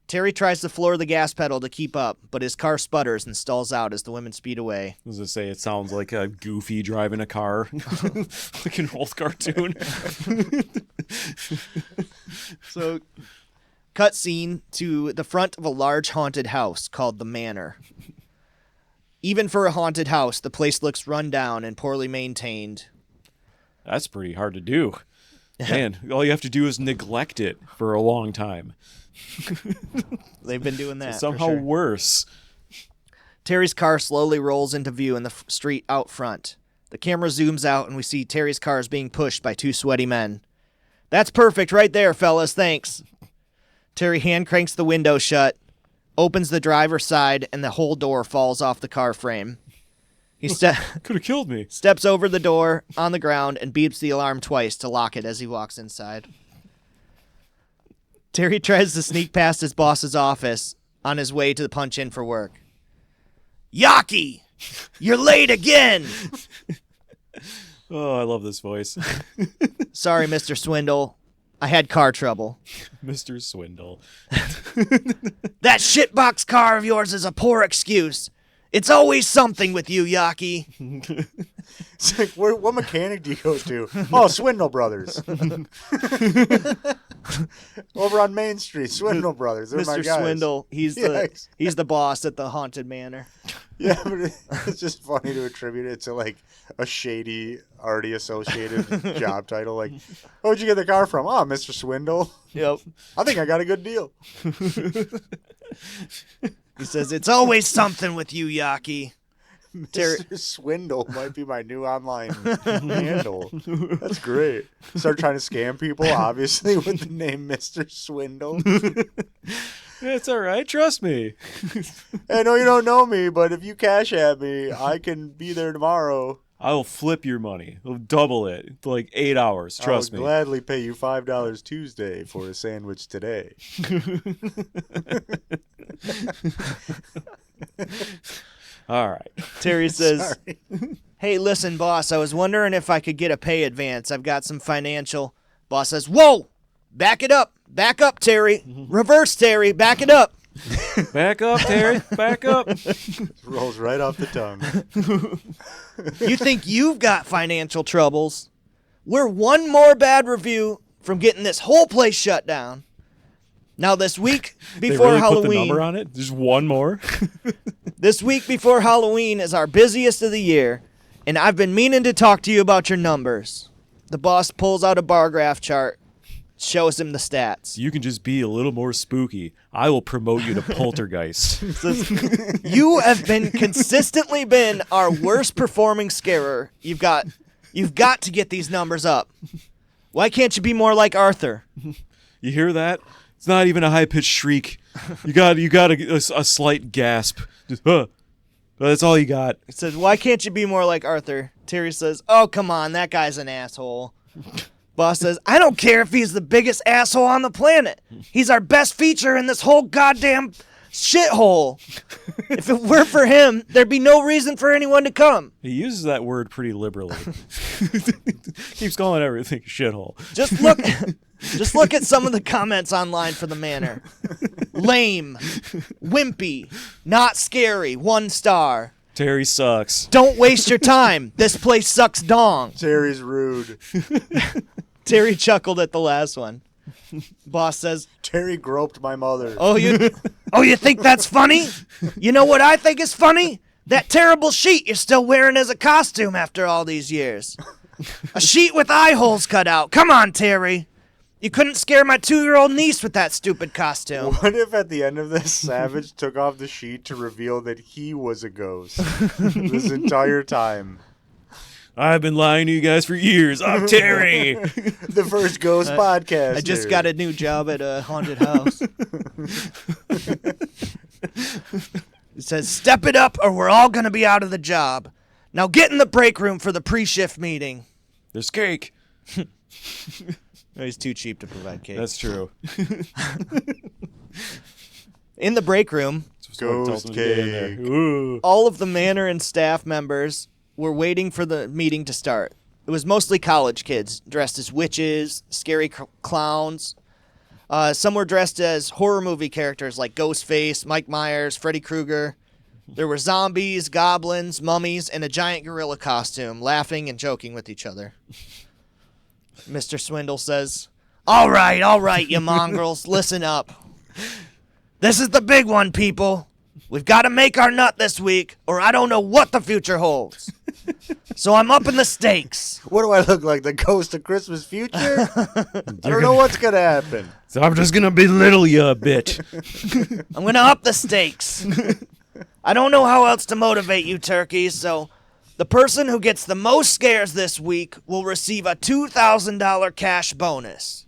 Terry tries to floor the gas pedal to keep up, but his car sputters and stalls out as the women speed away.
As I say, it sounds like a Goofy driving a car, like an old cartoon.
So, cut scene to the front of a large haunted house called the Manor. Even for a haunted house, the place looks run down and poorly maintained.
That's pretty hard to do. Man, all you have to do is neglect it for a long time.
They've been doing that.
Somehow
for sure.
worse.
Terry's car slowly rolls into view in the street out front. The camera zooms out and we see Terry's car is being pushed by two sweaty men. That's perfect right there, fellas. Thanks. Terry hand cranks the window shut, opens the driver's side, and the whole door falls off the car frame. He
Could have killed me.
steps over the door on the ground and beeps the alarm twice to lock it as he walks inside. Terry tries to sneak past his boss's office on his way to the punch in for work. Yaki! You're late again!
Oh, I love this voice.
Sorry, Mr. Swindle. I had car trouble.
Mr. Swindle.
That shitbox car of yours is a poor excuse. It's always something with you, Yaki.
It's like, what mechanic do you go to? Oh, Swindle Brothers. Over on Main Street, Swindle Brothers. They're my
Mr.
guys.
Swindle, he's the boss at the haunted manor.
Yeah, but it's just funny to attribute it to like a shady, already associated job title. Like, where'd you get the car from? Oh, Mr. Swindle.
Yep.
I think I got a good deal.
He says, it's always something with you, Yaki.
Mr. Swindle might be my new online handle. That's great. Start trying to scam people, obviously, with the name Mr. Swindle.
It's all right. Trust me.
I know you don't know me, but if you cash at me, I can be there tomorrow.
I'll flip your money. I'll double it. Like 8 hours. Trust
I'll
me.
gladly pay you $5 Tuesday for a sandwich today.
All right.
Terry says,
Sorry.
hey, listen, boss, I was wondering if I could get a pay advance. I've got some financial. Boss says, whoa, back it up. Back up, Terry. Reverse, Terry. Back it up.
Back up, Terry. Back up.
Rolls right off the tongue.
You think you've got financial troubles? We're one more bad review from getting this whole place shut down. Now, this week before
they really
Halloween,
put the number on it? There's one more?
this week before Halloween is our busiest of the year, and I've been meaning to talk to you about your numbers. The boss pulls out a bar graph chart, shows him the stats.
You can just be a little more spooky. I will promote you to poltergeist.
Says, you have consistently been our worst performing scarer. You've got to get these numbers up. Why can't you be more like Arthur?
You hear that? It's not even a high-pitched shriek. You got a slight gasp. Just, that's all you got.
It says, why can't you be more like Arthur? Terry says, oh, come on, that guy's an asshole. Boss says, I don't care if he's the biggest asshole on the planet. He's our best feature in this whole goddamn shithole. If it weren't for him, there'd be no reason for anyone to come.
He uses that word pretty liberally. Keeps calling everything a shithole.
Just look at some of the comments online for the Manor. Lame, wimpy, not scary, 1 star.
Terry sucks.
Don't waste your time. This place sucks dong.
Terry's rude.
Terry chuckled at the last one. Boss says,
Terry groped my mother.
Oh, you think that's funny? You know what I think is funny? That terrible sheet you're still wearing as a costume after all these years. A sheet with eye holes cut out. Come on, Terry. You couldn't scare my 2-year-old niece with that stupid costume.
What if at the end of this, Savage took off the sheet to reveal that he was a ghost this entire time?
I've been lying to you guys for years. I'm Terry.
The first ghost podcast.
I just got a new job at a haunted house. It says, step it up or we're all going to be out of the job. Now get in the break room for the pre-shift meeting.
There's cake.
No, he's too cheap to provide cake.
That's true.
In the break room,
Ghost cake.
Ooh.
all of the Manor and staff members were waiting for the meeting to start. It was mostly college kids dressed as witches, scary clowns. Some were dressed as horror movie characters like Ghostface, Mike Myers, Freddy Krueger. There were zombies, goblins, mummies, and a giant gorilla costume, laughing and joking with each other. Mr. Swindle says, all right, you mongrels, listen up. This is the big one, people. We've got to make our nut this week, or I don't know what the future holds. So I'm upping the stakes.
What do I look like, the ghost of Christmas future? I don't know what's going to happen.
So I'm just going to belittle you a bit.
I'm going to up the stakes. I don't know how else to motivate you turkeys, so The person who gets the most scares this week will receive a $2,000 cash bonus.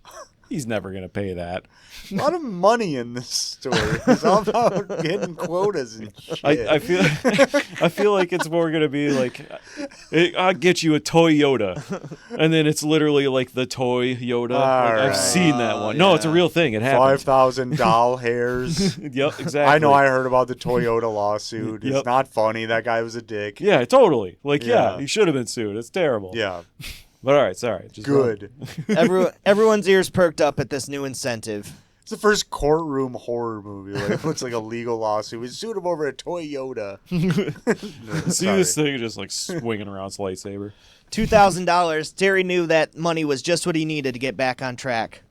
He's never gonna pay that.
A lot of money in this story. It's all about getting quotas and shit.
I feel like it's more gonna be like, I'll get you a toy Yoda, and then it's literally like the toy Yoda. Like, I've seen that one. No, it's a real thing. It happened.
5,000 doll hairs.
Yep, exactly.
I know. I heard about the Toyota lawsuit.
Yep.
It's not funny. That guy was a dick.
Yeah, totally. Like,
Yeah.
he should have been sued. It's terrible.
Yeah.
But all right, sorry. Just
Good.
Everyone's ears perked up at this new incentive.
It's the first courtroom horror movie. Like, it looks like a legal lawsuit. We sued him over a Toyota.
See this thing just like swinging around its lightsaber.
$2,000. Terry knew that money was just what he needed to get back on track.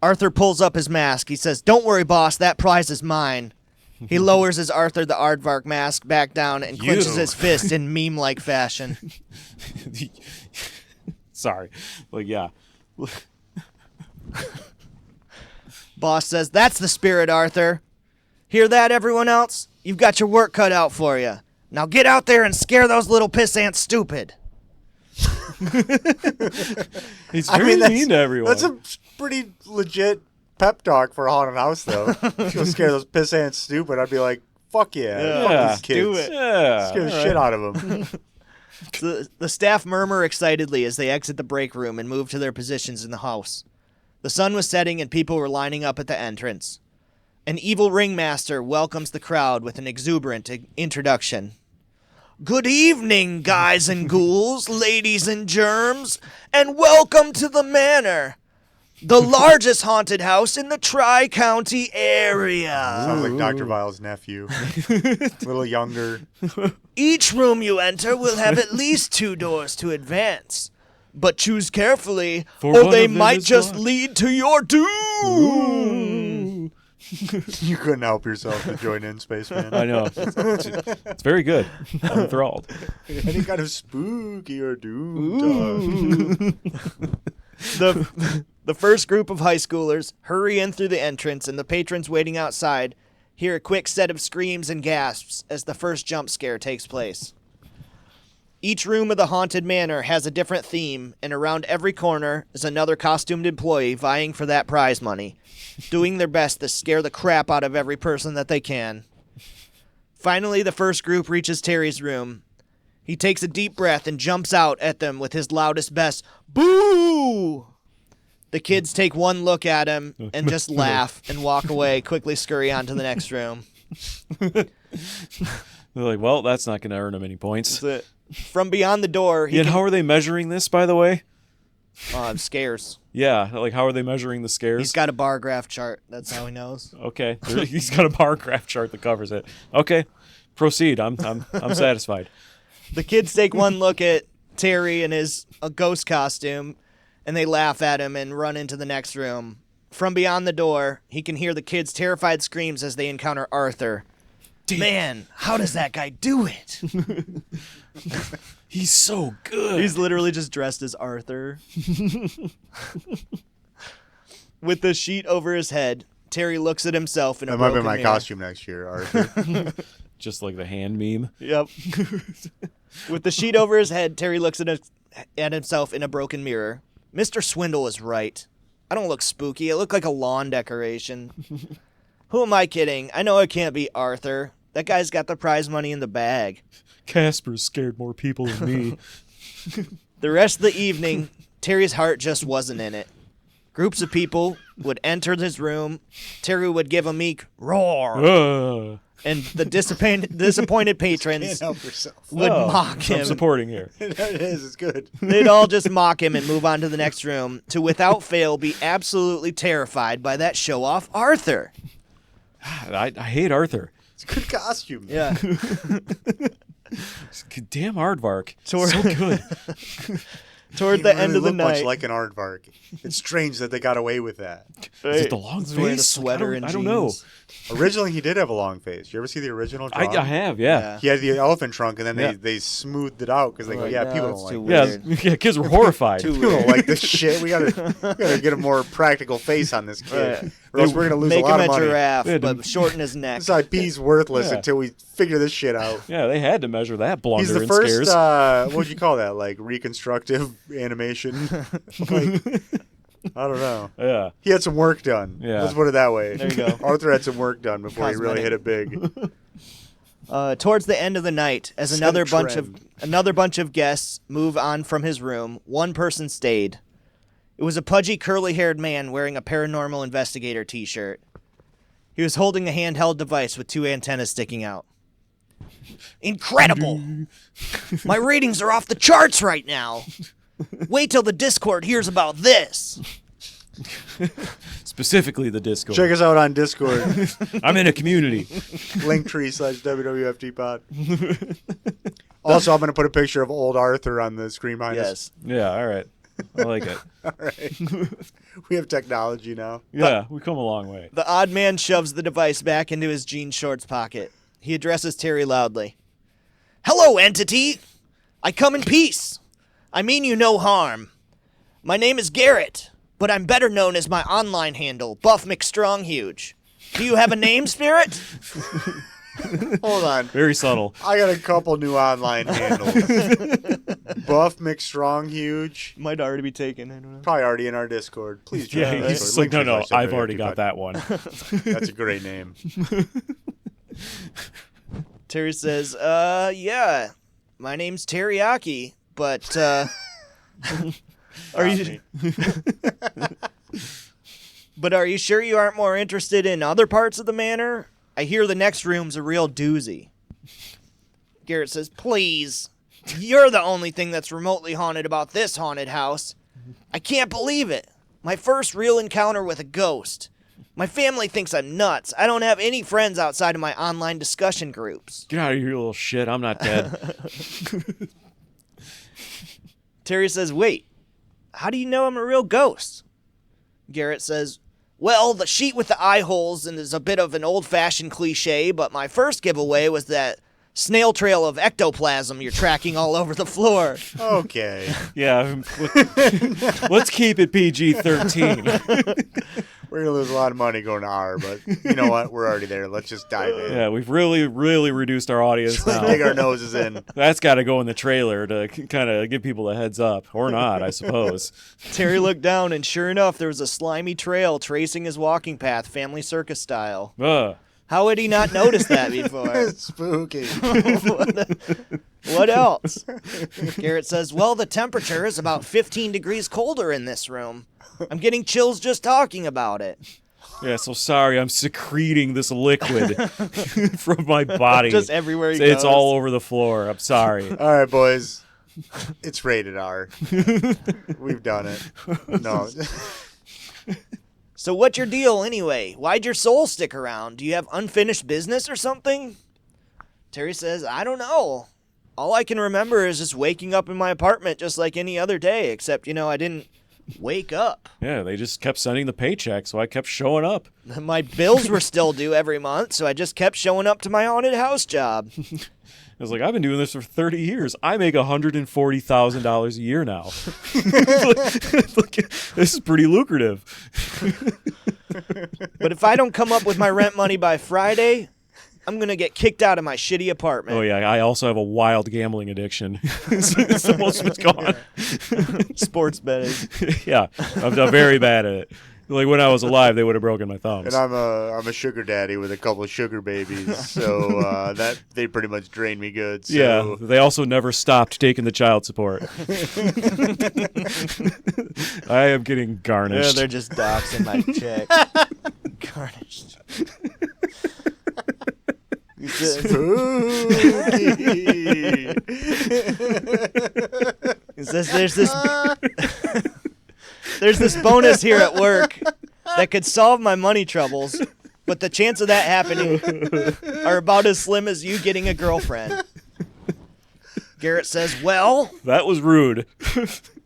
Arthur pulls up his mask. He says, "Don't worry, boss. That prize is mine." He lowers his Arthur the Aardvark mask back down and clenches his fist in meme-like fashion.
Sorry. Like, yeah.
Boss says, "That's the spirit, Arthur. Hear that, everyone else? You've got your work cut out for you. Now get out there and scare those little piss ants stupid."
He's very mean to everyone.
That's a pretty legit pep talk for a haunted house, though. If you scare those piss ants stupid, I'd be like, fuck yeah. Fuck these kids.
Do it.
Yeah.
Scare the shit out of them.
The staff murmur excitedly as they exit the break room and move to their positions in the house. The sun was setting and people were lining up at the entrance. An evil ringmaster welcomes the crowd with an exuberant introduction. "Good evening, guys and ghouls, ladies and germs, and welcome to the Manor, the largest haunted house in the Tri-County area.
Sounds like Dr. Vile's nephew. A little younger.
Each room you enter will have at least 2 doors to advance. But choose carefully,
For
or
one
they
of them
might
is
just
locked.
lead to your doom."
You couldn't help yourself to join in, Spaceman.
I know. It's very good. I'm enthralled.
Any kind of spooky or doom talk.
The first group of high schoolers hurry in through the entrance, and the patrons waiting outside hear a quick set of screams and gasps as the first jump scare takes place. Each room of the haunted manor has a different theme, and around every corner is another costumed employee vying for that prize money, doing their best to scare the crap out of every person that they can. Finally, the first group reaches Terry's room. He takes a deep breath and jumps out at them with his loudest, best, "Boo!" The kids take one look at him and just laugh and walk away, quickly scurry on to the next room.
They're like, well, that's not going to earn him any points.
That's it. From beyond the door,
And how are they measuring this, by the way?
scares.
Yeah, like how are they measuring the scares?
He's got a bar graph chart. That's how he knows.
Okay, he's got a bar graph chart that covers it. Okay, proceed. I'm satisfied.
The kids take one look at Terry in his ghost costume, and they laugh at him and run into the next room. From beyond the door, he can hear the kids' terrified screams as they encounter Arthur.
Damn.
Man, how does that guy do it?
He's so good.
He's literally just dressed as Arthur. With the sheet over his head, Terry looks at himself in a
That might be
broken
my
mirror.
costume next year, Arthur.
Just like the hand meme.
Yep. With the sheet over his head, Terry looks at himself in a broken mirror. Mr. Swindle is right. I don't look spooky. I look like a lawn decoration. Who am I kidding? I know it can't be Arthur. That guy's got the prize money in the bag.
Casper's scared more people than me.
The rest of the evening, Terry's heart just wasn't in it. Groups of people would enter his room. Terry would give a meek roar. And the disappointed patrons
Can't help yourself.
would mock him.
I'm supporting here.
There it is. It's good.
They'd all just mock him and move on to the next room to, without fail, be absolutely terrified by that show-off Arthur.
I hate Arthur.
It's a good costume.
Yeah.
Damn Aardvark.
So
So good.
Toward the end of the night.
Much like an aardvark. It's strange that they got away with that.
Is it the long
He's wearing a
face?
sweater and
I don't know.
jeans.
Originally, he did have a long face. You ever see the original drawing?
I have, yeah.
He had the elephant trunk, and then
Yeah.
they smoothed it out because they go,
Like,
yeah,
no,
people
it's
don't
too
like
weird.
this.
Yeah, kids were horrified.
Too
People don't
weird.
like this shit. We gotta get a more practical face on this kid,
Right.
or else we're gonna lose
Make
a lot
him
of
a
money.
giraffe,
Yeah,
but shorten his neck.
This IP's worthless
Yeah.
until we figure this shit out.
Yeah, they had to measure that blunder
He's the
and
first.
scares.
What would you call that? Like reconstructive animation? Like, I don't know.
Yeah.
He had some work done.
Yeah.
Let's put it that way.
There you go.
Arthur had some work done before he really hit it big.
Towards the end of the night, as
Set
another
a
bunch of guests move on from his room, one person stayed. It was a pudgy, curly-haired man wearing a paranormal investigator T-shirt. He was holding a handheld device with 2 antennas sticking out. Incredible! My ratings are off the charts right now. Wait till the Discord hears about this.
Specifically the Discord.
Check us out on Discord.
I'm in a community.
Linktree/WWFT pod. Also, I'm going to put a picture of old Arthur on the screen behind us.
Yes.
Yeah, all right. I like it.
All right. We have technology now.
Yeah, we come a long way.
The odd man shoves the device back into his jean shorts pocket. He addresses Terry loudly. Hello, entity! I come in peace. I mean you no harm. My name is Garrett, but I'm better known as my online handle, Buff McStronghuge. Do you have a name, Spirit?
Hold on.
Very subtle.
I got a couple new online handles. Buff McStronghuge.
Might already be taken. I don't know.
Probably already in our Discord. Please join
Yeah,
our
he's
Discord.
just like, no,
Linktree/WWFT
I've already got
pod.
that one.
That's a great name.
Terry says, yeah, my name's Teriyaki, but, are you... But are you sure you aren't more interested in other parts of the manor? I hear the next room's a real doozy. Garrett says, please, you're the only thing that's remotely haunted about this haunted house. I can't believe it. My first real encounter with a ghost. My family thinks I'm nuts. I don't have any friends outside of my online discussion groups.
Get out of here, you little shit. I'm not dead.
Terry says, wait, how do you know I'm a real ghost? Garrett says, well, the sheet with the eye holes and is a bit of an old-fashioned cliche, but my first giveaway was that snail trail of ectoplasm you're tracking all over the floor.
Okay.
Yeah, let's keep it PG-13.
We're going to lose a lot of money going to R, but you know what? We're already there. Let's just dive in.
Yeah, we've really, really reduced our audience
Let's
now.
dig our noses in.
That's got to go in the trailer to kind of give people a heads up. Or not, I suppose.
Terry looked down, and sure enough, there was a slimy trail tracing his walking path, family circus style.
Ugh.
How had he not noticed that before?
It's spooky.
What else? Garrett says, well, the temperature is about 15 degrees colder in this room. I'm getting chills just talking about it.
Yeah, so sorry, I'm secreting this liquid from my body.
Just everywhere he
It's
goes.
all over the floor. I'm sorry.
All right, boys. It's rated R. We've done it. No.
So what's your deal anyway? Why'd your soul stick around? Do you have unfinished business or something? Terry says, I don't know. All I can remember is just waking up in my apartment just like any other day, except, I didn't wake up.
Yeah, they just kept sending the paycheck, so I kept showing up.
My bills were still due every month, so I just kept showing up to my haunted house job.
I was like, I've been doing this for 30 years. I make $140,000 a year now. This is pretty lucrative.
But if I don't come up with my rent money by Friday, I'm going to get kicked out of my shitty apartment.
Oh, yeah, I also have a wild gambling addiction. It's almost it's gone.
Sports betting.
Yeah, I'm very bad at it. Like, when I was alive, they would have broken my thumbs.
And I'm a sugar daddy with a couple of sugar babies, so that they pretty much drained me good. So.
Yeah, they also never stopped taking the child support. I am getting
Yeah,
garnished.
they're just doxing my check. Garnished.
Spooky.
It says there's this bonus here at work that could solve my money troubles, but the chance of that happening are about as slim as you getting a girlfriend. Garrett says, well,
That was rude.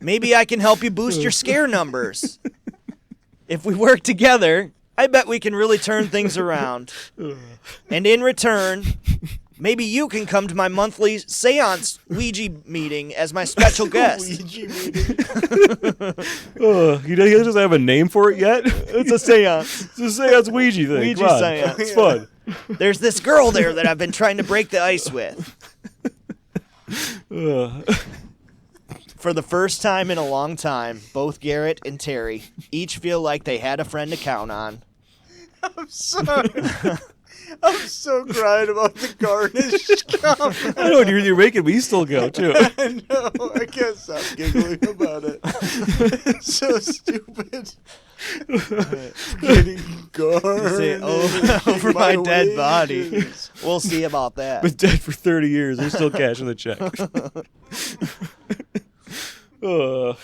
maybe I can help you boost your scare numbers. If we work together, I bet we can really turn things around. And in return, maybe you can come to my monthly seance Ouija meeting as my special guest.
Ouija meeting.
He doesn't have a name for it yet?
It's a seance.
It's a seance Ouija thing.
Ouija
Come on.
seance.
It's fun.
There's this girl there that I've been trying to break the ice with. For the first time in a long time, both Garrett and Terry each feel like they had a friend to count on.
I'm sorry. I'm so crying about the garnish comment.
I know, you're making me still go, too.
I know. I can't stop giggling about it. It's so stupid. Getting garnished.
Say, over my dead body.
wages.
We'll see about that.
Been dead for 30 years. They're still cashing the check.
You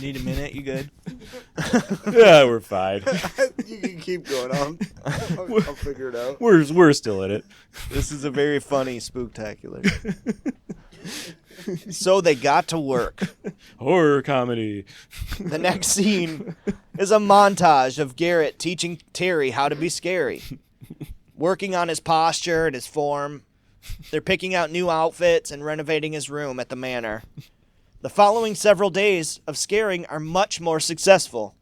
need a minute? You good?
Yeah, we're fine.
You can keep going on. I'll figure it out.
We're still in it.
This is a very funny spooktacular. So they got to work.
Horror comedy.
The next scene is a montage of Garrett teaching Terry how to be scary, working on his posture and his form. They're picking out new outfits and renovating his room at the Manor. The following several days of scaring are much more successful.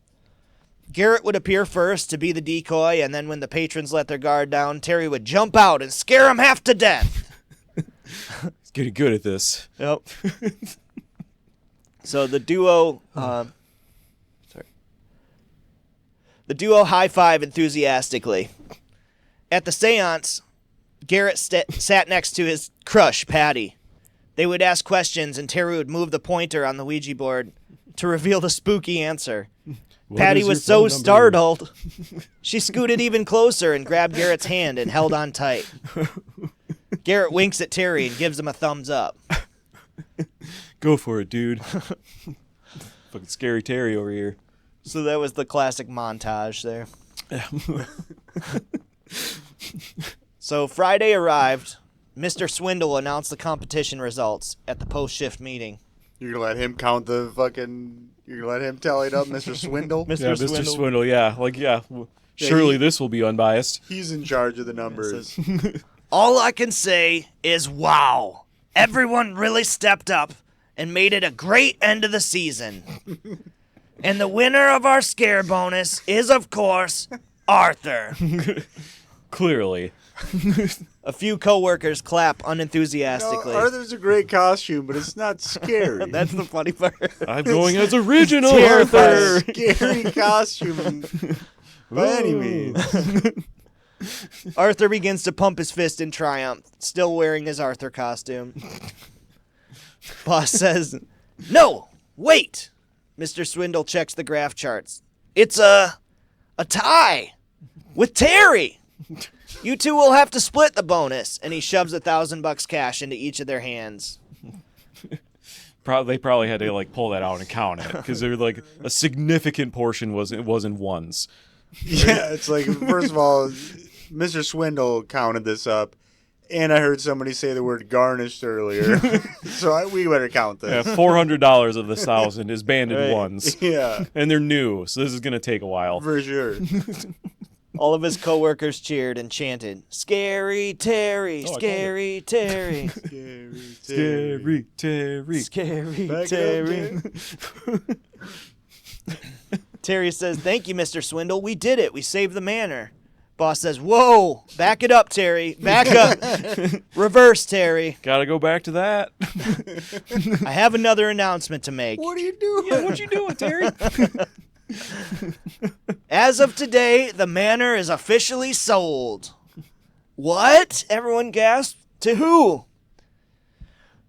Garrett would appear first to be the decoy, and then when the patrons let their guard down, Terry would jump out and scare them half to death.
He's getting good at this.
Yep. So the duo, the duo high-five enthusiastically. At the seance, Garrett sat next to his crush, Patty. They would ask questions, and Terry would move the pointer on the Ouija board to reveal the spooky answer. Patty was so startled, she scooted even closer and grabbed Garrett's hand and held on tight. Garrett winks at Terry and gives him a thumbs up.
Go for it, dude. Fucking scary Terry over here.
So that was the classic montage there. So Friday arrived. Mr. Swindle announced the competition results at the post-shift meeting.
You're gonna let him count the fucking. You're gonna let him tally it up, Mr. Swindle.
Yeah, Mr. Swindle, yeah. Surely this will be unbiased.
He's in charge of the numbers.
All I can say is wow. Everyone really stepped up and made it a great end of the season. And the winner of our scare bonus is, of course, Arthur.
Clearly.
A few coworkers clap unenthusiastically.
Arthur's a great costume, but it's not scary.
That's the funny part.
I'm going as original
Terrifying.
Arthur.
Scary costume by any means.
Arthur begins to pump his fist in triumph, still wearing his Arthur costume. Boss says, "No, wait." Mr. Swindle checks the graph charts. It's a tie with Terry. You two will have to split the bonus, and he shoves $1,000 cash into each of their hands.
They probably had to pull that out and count it because they're a significant portion was in ones.
Yeah, it's like, first of all, Mr. Swindle counted this up, and I heard somebody say the word garnished earlier, so we better count this.
Yeah, $400 of this 1,000 is banned in
Right.
ones.
Yeah,
And they're new, so this is going to take a while.
for sure.
All of his coworkers cheered and chanted, "Scary Terry,
Oh, I
scary Terry,
Scary Terry.
scary
Back up,
Terry." Terry says, "Thank you, Mr. Swindle. We did it. We saved the Manor." Boss says, "Whoa, back it up, Terry. Back up. Reverse, Terry.
Gotta go back to that.
I have another announcement to make.
What are you doing?
Yeah, what you doing, Terry?
As of today, the Manor is officially sold." What? Everyone gasped. To who?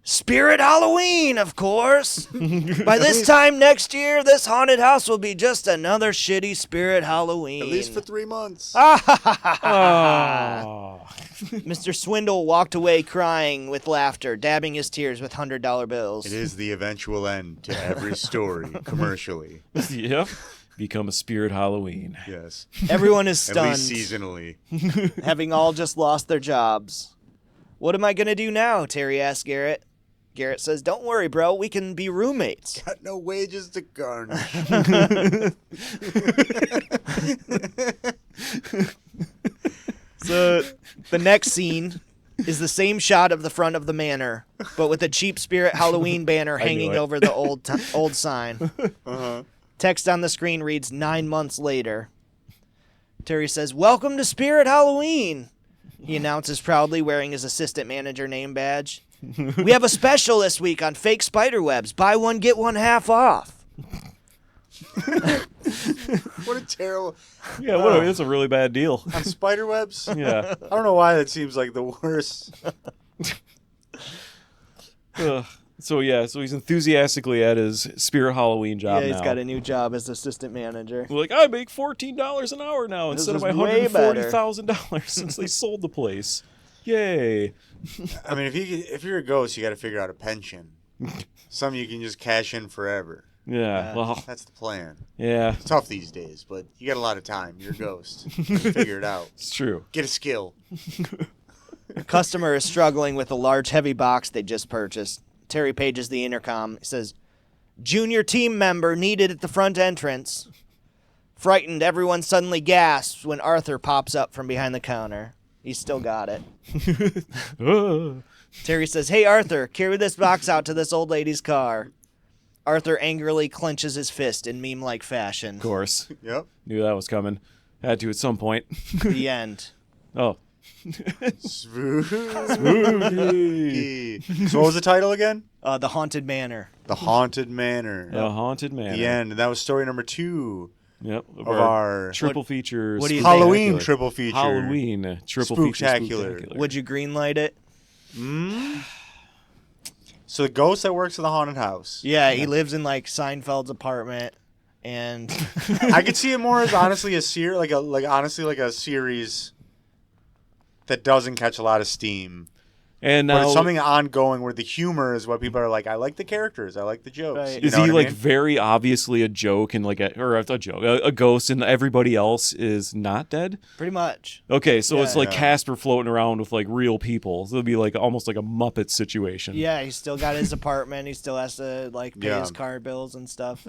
Spirit Halloween, of course. By this time next year, this haunted house will be just another shitty Spirit Halloween.
At least for 3 months.
Oh.
Mr. Swindle walked away crying with laughter, dabbing his tears with $100 bills.
It is the eventual end to every story, commercially.
Yep. Become a Spirit Halloween.
Yes.
Everyone is
At
stunned,
least seasonally.
having all just lost their jobs. What am I going to do now? Terry asks Garrett. Garrett says, don't worry, bro. We can be roommates.
Got no wages to garnish.
So the next scene is the same shot of the front of the manor, but with a Cheap Spirit Halloween banner hanging
it.
over the old sign.
Uh-huh.
Text on the screen reads 9 months later. Terry says, welcome to Spirit Halloween, he announces proudly, wearing his assistant manager name badge. We have a special this week on fake spider webs. Buy one, get one half off.
What a terrible...
Yeah, whatever. It's a really bad deal.
On spider webs?
Yeah.
I don't know why that seems like the worst.
So he's enthusiastically at his Spirit Halloween job
Yeah, he's
now.
got a new job as assistant manager.
We're like, I make $14 an hour now
This
instead of
is
my
way better.
$140,000 since they sold the place. Yay.
I mean, if you're a ghost, you got to figure out a pension. Something you can just cash in forever.
Yeah, well,
That's the plan.
yeah,
It's tough these days, but you got a lot of time. You're a ghost. Figure it out.
it's true.
Get a skill.
A customer is struggling with a large, heavy box they just purchased. Terry pages the intercom. He says, junior team member needed at the front entrance. Frightened, everyone suddenly gasps when Arthur pops up from behind the counter. He's still got it. Terry says, hey, Arthur, carry this box out to this old lady's car. Arthur angrily clenches his fist in meme-like fashion.
Of course.
Yep.
Knew that was coming. Had to at some point.
The end.
Oh.
Spooky. So what was the title again?
The Haunted Manor.
The Haunted Manor.
The Haunted Manor.
The end. And that was story number 2
Yep.
of our
triple feature.
what do you
Halloween
Spooktacular.
triple feature.
Halloween triple feature
Spooktacular.
Spooktacular.
Would you greenlight it?
So the ghost that works in the haunted house.
Yeah, he lives in like Seinfeld's apartment, and
I could see it more as honestly a series, like a series that doesn't catch a lot of steam.
And
But
now,
it's something ongoing where the humor is what people are like, I like the characters, I like the jokes.
Right.
You
is
know
he
what I
like
mean?
very obviously a joke and like a ghost, and everybody else is not dead?
pretty much.
Okay, so it's
Yeah.
like Casper floating around with like real people. So it'll be like almost like a Muppet situation.
Yeah, he's still got his apartment. He still has to like pay
Yeah.
his car bills and stuff,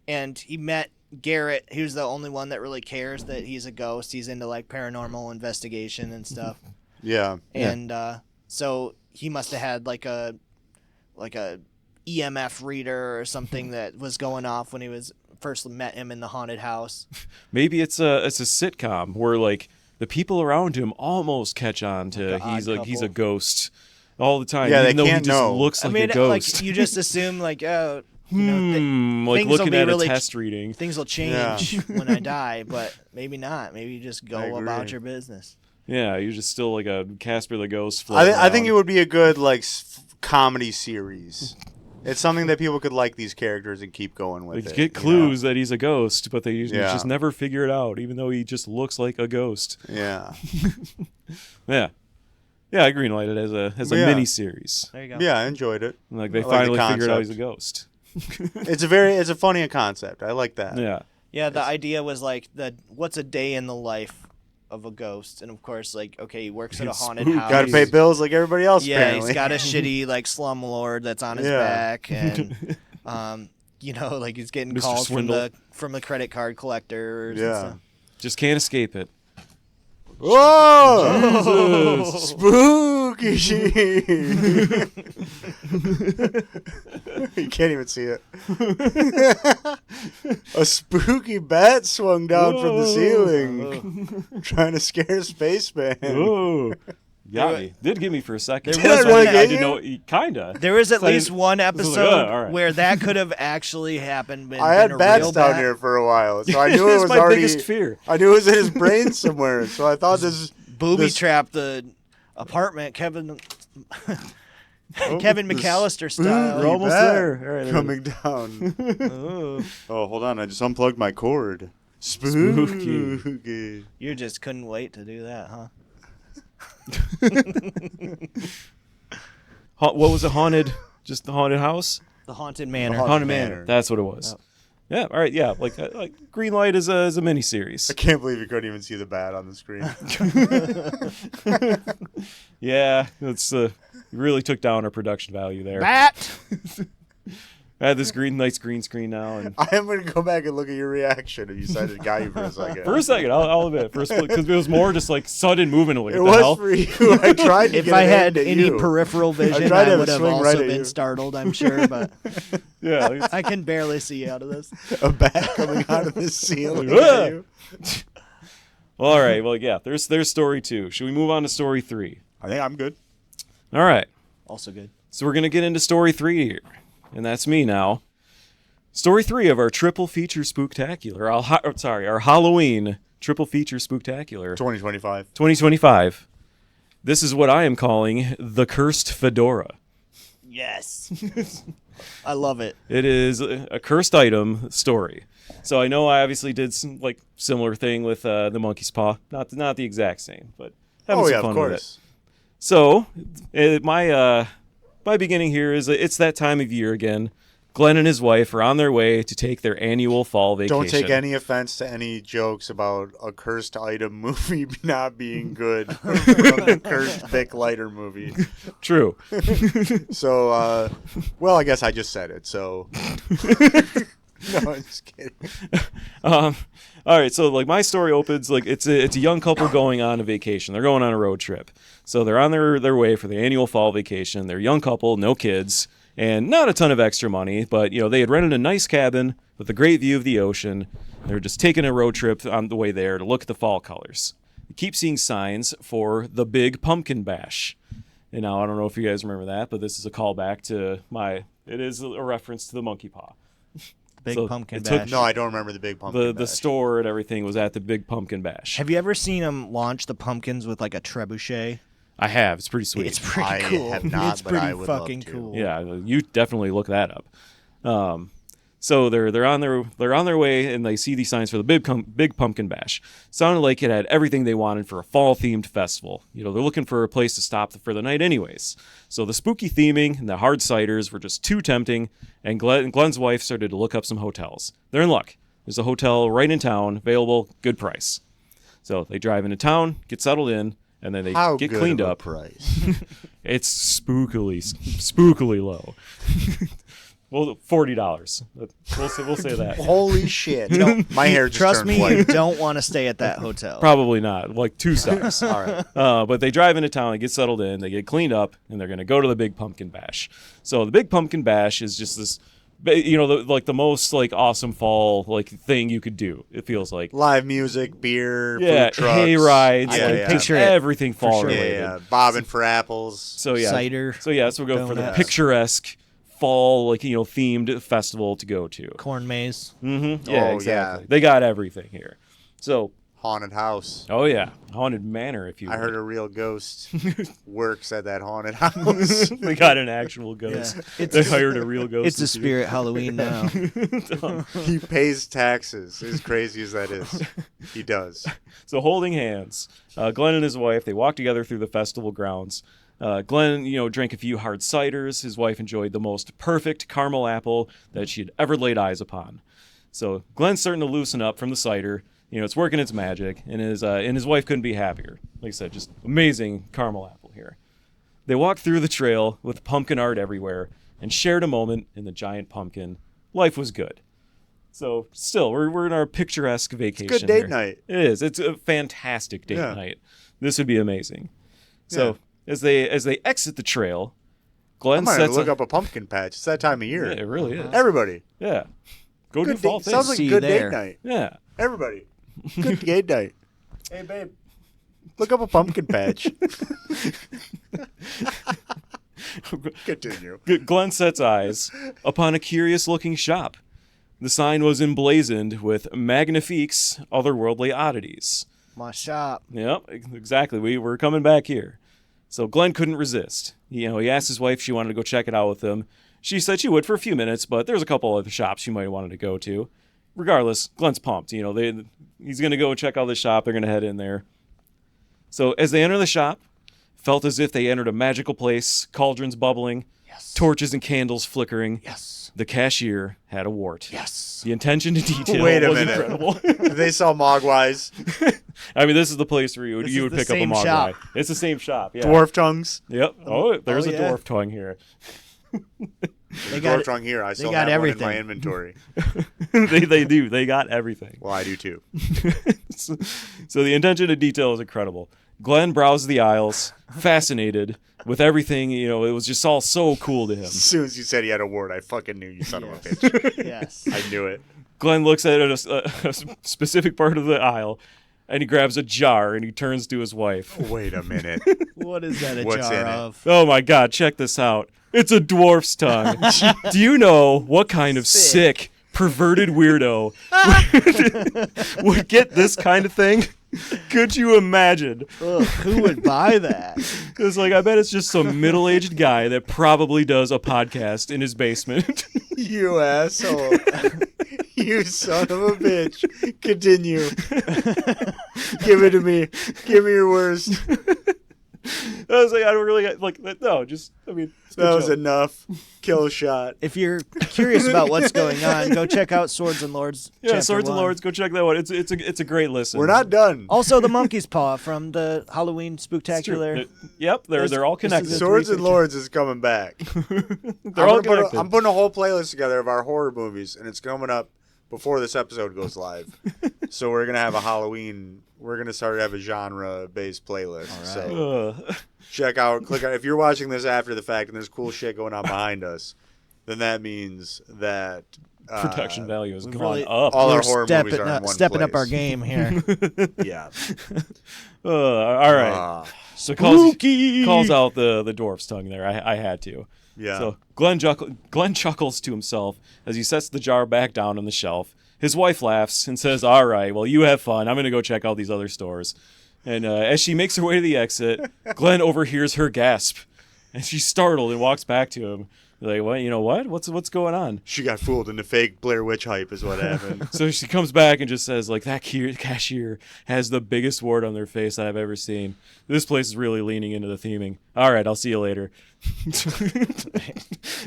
and he met Garrett, who's the only one that really cares that he's a ghost. He's into like paranormal investigation and stuff.
Yeah.
And so he must have had like a EMF reader or something that was going off when he was first met him in the haunted house.
Maybe it's a sitcom where like the people around him almost catch on to
Like a
he's
Odd
a
Couple.
ghost all the time.
Yeah, they
even though
can't
he just
know.
looks like
I mean,
a ghost.
like you just assume like, oh, you know,
like
things will
looking
be
at
really
a test reading.
things will change when I die, but maybe not. Maybe you just
I
go
agree.
about your business.
Yeah, you're just still like a Casper the Ghost.
I think it would be a good like comedy series. It's something that people could like these characters and keep going with
They
it.
get clues that he's a ghost, but they usually
Yeah.
just never figure it out, even though he just looks like a ghost.
Yeah.
Yeah, I greenlight it as a
Yeah.
mini series.
There you go.
Yeah, I enjoyed it.
Like they
I like the
finally figured out he's a
concept.
ghost.
It's a funny concept. I like that.
Yeah.
Yeah, the idea was like what's a day in the life of a ghost, and of course, like okay, he works at a
It's
haunted
spooky.
house.
Got to pay bills like everybody else.
Yeah,
apparently.
he's got a shitty like slum lord that's on his
Yeah.
back, and you know, like he's getting
Mr.
calls
Swindle.
from the credit card collectors.
Yeah.
And stuff.
Just can't escape it.
Whoa!
Jesus.
Spooky shit. You can't even see it. A spooky bat swung down from the ceiling, trying to scare Spaceman.
Oh, got me. Did get me for a second.
There
Did I
was
really
one-
get
I didn't
you?
know. Kinda.
There was at
So I-
least one
I was like,
episode
all right.
where that could have actually happened.
I had
been a
bats
real
down
bat.
here for a while, so I knew it
It's
was
my
already.
biggest fear.
I knew it was in his brain somewhere, so I thought this.
Booby
this-
trapped the apartment, Kevin
Oh,
Kevin
the
McAllister
spooky
style.
We're almost
bat
there. All right, there
coming down.
Oh,
Oh, hold on! I just unplugged my cord.
Spooky.
Spooky.
you just couldn't wait to do that, huh?
What was it? Haunted? Just the haunted house?
The haunted manor.
Haunted
Haunted
Manor.
Manor. That's what it was.
Oh.
Yeah, all right, yeah. Like Green Light is a miniseries.
I can't believe you couldn't even see the bat on the screen.
Yeah, it's you really took down our production value there.
Bat.
I have this Green Light's green screen now, and
I am going to go back and look at your reaction if you said it got you for a second.
for a second, I'll admit, because it was more just like sudden movement. Like,
It
what the
was
hell?
for you. I tried to
If
get
I
it
had
aimed at
any
you.
peripheral vision,
tried to
I
have
would
it
have
swing
also
right at
been
you.
startled, I'm sure, but
Yeah, like,
I can barely see out of this.
A bat coming out of the ceiling.
Like,
at you.
well, all right. Well, yeah. There's story 2. Should we move on to story 3?
I think I'm good.
All right.
Also good.
So we're gonna get into story 3 here, and that's me now. Story 3 of our Triple Feature Spooktacular. Our Halloween Triple Feature Spooktacular
2025.
2025. This is what I am calling the Cursed Fedora.
Yes. I love it.
It is a cursed item story. So I know I obviously did some like similar thing with the monkey's paw. Not the exact same, but having
Oh
some
yeah,
fun
of
with it.
course.
So my beginning here is it's that time of year again. Glenn and his wife are on their way to take their annual fall vacation.
Don't take any offense to any jokes about a cursed item movie not being good from the cursed Vic Lighter movie.
True.
So, well, I guess I just said it. So, no, I'm just kidding.
All right, so like my story opens like it's a young couple going on a vacation. They're going on a road trip. So they're on their way for the annual fall vacation. They're a young couple, no kids, and not a ton of extra money, but you know, they had rented a nice cabin with a great view of the ocean. They're just taking a road trip on the way there to look at the fall colors. You keep seeing signs for the Big Pumpkin Bash. And now I don't know if you guys remember that, but this is a callback to it is a reference to the monkey paw.
Big
So
Pumpkin
it took
Bash.
No, I don't remember the Big Pumpkin
The
Bash.
store and everything was at the Big Pumpkin Bash.
Have you ever seen them launch the pumpkins with like a trebuchet?
I have. It's pretty sweet.
It's pretty
I
cool.
have not,
it's
but
pretty
I would love
fucking
to.
cool.
Yeah, you definitely look that up. So they're on their way and they see these signs for the Big Pumpkin Bash. Sounded like it had everything they wanted for a fall themed festival. You know, they're looking for a place to stop for the night anyways. So the spooky theming and the hard ciders were just too tempting, and Glenn's wife started to look up some hotels. They're in luck. There's a hotel right in town, available, good price. So they drive into town, get settled in, and then they
How
get
good
cleaned
of a
up.
price?
It's spookily low. Well, $40. We'll say that.
Holy shit! My hair just
Trust
turned
me, you
white.
don't want to stay at that hotel.
Probably not. Like 2 stars.
All right.
But they drive into town, they get settled in, they get cleaned up, and they're going to go to the Big Pumpkin Bash. So the Big Pumpkin Bash is just this, you know, the most like awesome fall like thing you could do. It feels like
Live music, beer,
yeah,
food trucks.
hay rides,
Yeah,
like
yeah.
picture it.
everything fall
sure.
Yeah,
related.
yeah. Bobbing for apples.
So yeah,
Cider,
So yeah, so we go for the
donuts.
picturesque fall like themed festival to go to.
corn maze.
Mm-hmm. Yeah,
Oh,
exactly.
yeah.
They got everything here. So
Haunted house.
oh yeah, haunted manor if you.
I
will.
heard a real ghost works at that haunted house.
They got an actual ghost.
It's
They
a-
hired a real ghost.
It's a
this year.
spirit Halloween now.
He pays taxes. As crazy as that is, he does.
So holding hands, Glenn and his wife, they walk together through the festival grounds. Glenn, drank a few hard ciders. His wife enjoyed the most perfect caramel apple that she had ever laid eyes upon. So Glenn's starting to loosen up from the cider. It's working its magic, and his wife couldn't be happier. Like I said, just amazing caramel apple here. They walked through the trail with pumpkin art everywhere and shared a moment in the giant pumpkin. Life was good. So still, we're in our picturesque vacation.
Good date
here.
night.
It is. It's a fantastic date
Yeah.
night. This would be amazing. So as they exit the trail, Glenn
I'm gonna
sets
look up a pumpkin patch. It's that time of year.
Yeah, it really is.
Everybody.
Yeah. Go do
Good
fall
date.
things.
Sounds like
See
a
you
good
there.
date night.
Yeah.
Everybody. Good date night. Hey, babe. Look up a pumpkin patch. Continue.
Glenn sets eyes upon a curious-looking shop. The sign was emblazoned with Magnifique's otherworldly oddities.
My shop.
Yep, exactly. We were coming back here. So Glenn couldn't resist. He asked his wife if she wanted to go check it out with him. She said she would for a few minutes, but there's a couple other shops she might have wanted to go to. Regardless, Glenn's pumped. He's going to go check out the shop. They're going to head in there. So as they enter the shop, felt as if they entered a magical place, cauldrons bubbling.
Yes.
Torches and candles flickering.
Yes.
The cashier had a wart.
Yes.
The attention to detail
Wait a
was
minute.
incredible.
They sell Mogwais.
I mean, this is the place where you would
This is the
pick up a
same
Mogwai.
shop.
It's the same shop. Yeah.
Dwarf tongues.
Yep. Oh, there's
Oh,
a
yeah.
dwarf tongue here.
They
Dwarf
got
tongue here. I still
got
have
everything.
one in my inventory.
they do. They got everything.
Well, I do too.
So the attention to detail is incredible. Glenn browsed the aisles, fascinated with everything. You know, it was just all so cool to him.
As soon as you said he had a wart, I fucking knew, you son of a bitch.
yes.
I knew it.
Glenn looks at a specific part of the aisle, and he grabs a jar and he turns to his wife.
Wait a minute.
What is that a
What's
jar
in it?
of?
Oh my God! Check this out. It's a dwarf's tongue. Do you know what kind of sick perverted weirdo would get this kind of thing? Could you imagine?
Ugh, who would buy that?
Because, like, I bet it's just some middle-aged guy that probably does a podcast in his basement.
You asshole. You son of a bitch. Continue. Give it to me. Give me your worst.
I was like, I don't really like. No, just I mean, it's a good
That was
show.
enough. Kill shot.
If you're curious about what's going on, go check out Swords and Lords.
Yeah,
Chapter
Swords and
1.
Lords. Go check that one. It's a great listen.
We're not done.
Also, the monkey's paw from the Halloween
It's true.
Spooktacular.
Yep,
This-
they're all
this is
connected.
a-
Swords and
feature.
Lords is coming back.
They're all connected.
I'm putting a whole playlist together of our horror movies, and it's coming up before this episode goes live. So we're gonna have a Halloween. We're gonna start to have a genre-based playoff.
All right.
So
Ugh.
check out, click out. If you're watching this after the fact and there's cool shit going on behind us, then that means that
Production value has
we've
gone
really-
up.
all our
We're
horror movies are in one
stepping up
place.
our game here.
Yeah.
All right. So calls out the dwarf's tongue there. I had to.
Yeah.
So Glenn chuckles to himself as he sets the jar back down on the shelf. His wife laughs and says, "All right, well, you have fun. I'm going to go check out these other stores." And as she makes her way to the exit, Glenn overhears her gasp, and she's startled and walks back to him. Like, what? You know what? What's going on?
She got fooled into fake Blair Witch hype is what happened.
So she comes back and just says, like, that cashier has the biggest wart on their face that I've ever seen. This place is really leaning into the theming. All right, I'll see you later.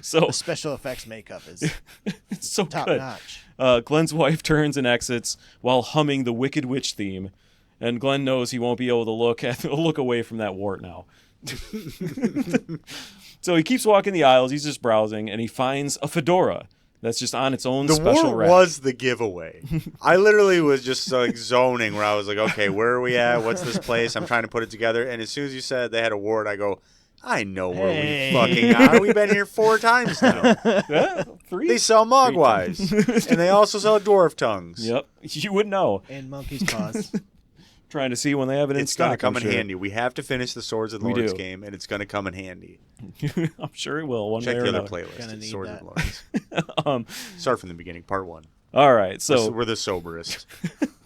So
The special effects makeup is
it's so
top
good.
notch.
Glenn's wife turns and exits while humming the Wicked Witch theme, and Glenn knows he won't be able to look away from that wart now. So he keeps walking the aisles. He's just browsing, and he finds a fedora that's just on its own
The
special
wart
rack.
was the giveaway. I literally was just like zoning where I was like, okay, where are we at? What's this place? I'm trying to put it together. And as soon as you said they had a wart, I go, I know where
Hey.
we fucking are. We've been here 4 times now.
Yeah, 3.
They sell mogwais. And they also sell dwarf tongues.
Yep, you would know.
And monkey's paws.
Trying to see when they have it in
It's going to
stock.
come
I'm
in
sure.
handy. We have to finish the Swords and
We
Lords
do.
game, and it's going to come in handy.
I'm sure it will. One
Check
way or
the other
another.
playlist.
Gonna
It's
need
Swords
that.
and Lords.
Um,
Start from the beginning, part 1.
all right, so
We're the soberest.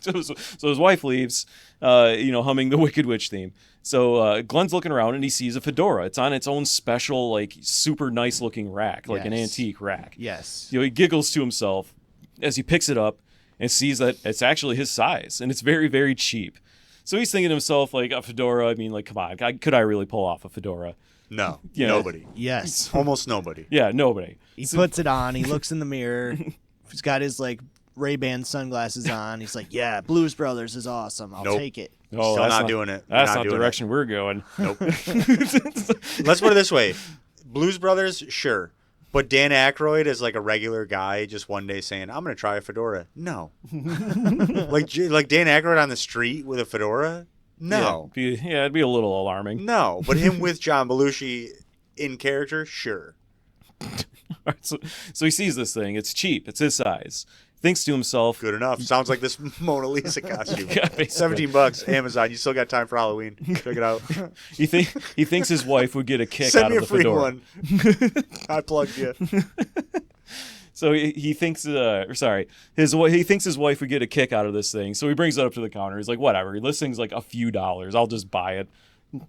so his wife leaves, humming the Wicked Witch theme. So Glenn's looking around and he sees a fedora. It's on its own special, like, super nice looking rack, like an
Yes.
antique rack.
Yes.
He giggles to himself as he picks it up and sees that it's actually his size and it's very, very cheap. So he's thinking to himself, like, a fedora. I mean, like, come on, could I really pull off a fedora?
No,
Yeah.
nobody.
Yes.
Almost nobody.
Yeah, nobody.
He puts it on. He looks in the mirror. He's got his like Ray-Ban sunglasses on. He's like, "Yeah, Blues Brothers is awesome. I'll
Nope.
take it."
Oh,
Still
that's
not doing it. We're
That's
not
not the
doing
direction we're going.
Nope. Let's put it this way: Blues Brothers, sure, but Dan Aykroyd is like a regular guy, just one day saying, "I'm gonna try a fedora." No, like Dan Aykroyd on the street with a fedora. No,
It'd be a little alarming.
no, but him with John Belushi in character, sure.
All right, so he sees this thing. It's cheap. It's his size. Thinks to himself,
Good enough. Sounds like this Mona Lisa costume.
Yeah, basically.
$17, Amazon. You still got time for Halloween. Check it out.
he thinks his wife would get a kick
Send
out
me
of
a
the
free
fedora.
one. I plugged you.
So he thinks, he thinks his wife would get a kick out of this thing. So he brings it up to the counter. He's like, whatever. This thing's like a few dollars. I'll just buy it.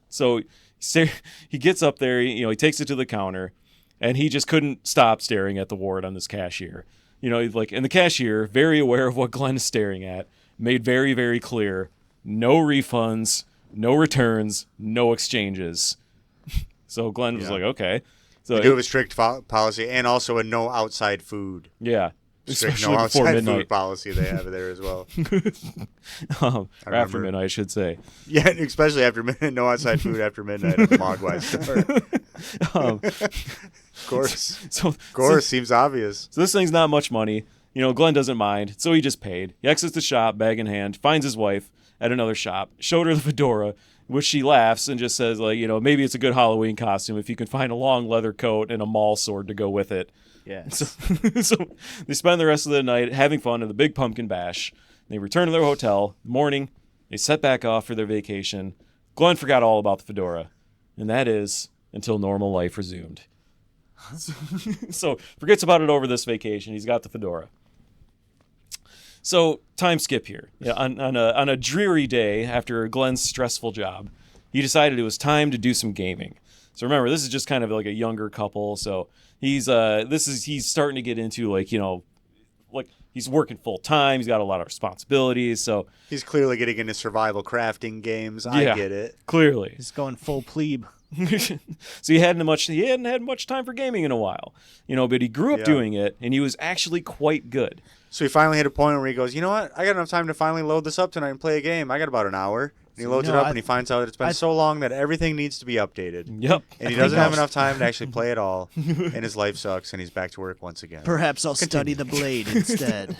So he gets up there. He takes it to the counter, and he just couldn't stop staring at the wart on this cashier. And the cashier, very aware of what Glenn is staring at, made very, very clear: no refunds, no returns, no exchanges. So Glenn was
Yeah.
like, okay. So
They do have a strict policy and also a no outside food.
yeah.
Strict
Especially
no
before
outside
midnight.
food policy they have there as well.
Or after
remember.
midnight, I should say.
Yeah, especially after midnight. No outside food after midnight at the Mogwai store. Of course. Of course, seems obvious.
So this thing's not much money. Glenn doesn't mind, so he just paid. He exits the shop, bag in hand, finds his wife at another shop, showed her the fedora, which she laughs and just says, like, maybe it's a good Halloween costume if you can find a long leather coat and a maul sword to go with it.
Yeah.
So they spend the rest of the night having fun in the big pumpkin bash. They return to their hotel. Morning, they set back off for their vacation. Glenn forgot all about the fedora, and that is until normal life resumed. So forgets about it over this vacation. He's got the fedora. So time skip here. Yeah, on a dreary day after Glenn's stressful job, he decided it was time to do some gaming. So remember, this is just kind of like a younger couple. So he's starting to get into like he's working full time. He's got a lot of responsibilities. So
He's clearly getting into survival crafting games. I
Yeah.
get it.
clearly,
He's going full plebe.
so he hadn't had much time for gaming in a while. But he grew up
Yeah.
doing it, and he was actually quite good.
So he finally hit a point where he goes, you know what? I got enough time to finally load this up tonight and play a game. I got about an hour. And he loads it up and he finds out it's been so long that everything needs to be updated.
Yep.
And he doesn't have enough time to actually play it all. And his life sucks and he's back to work once again.
Perhaps I'll study the blade instead.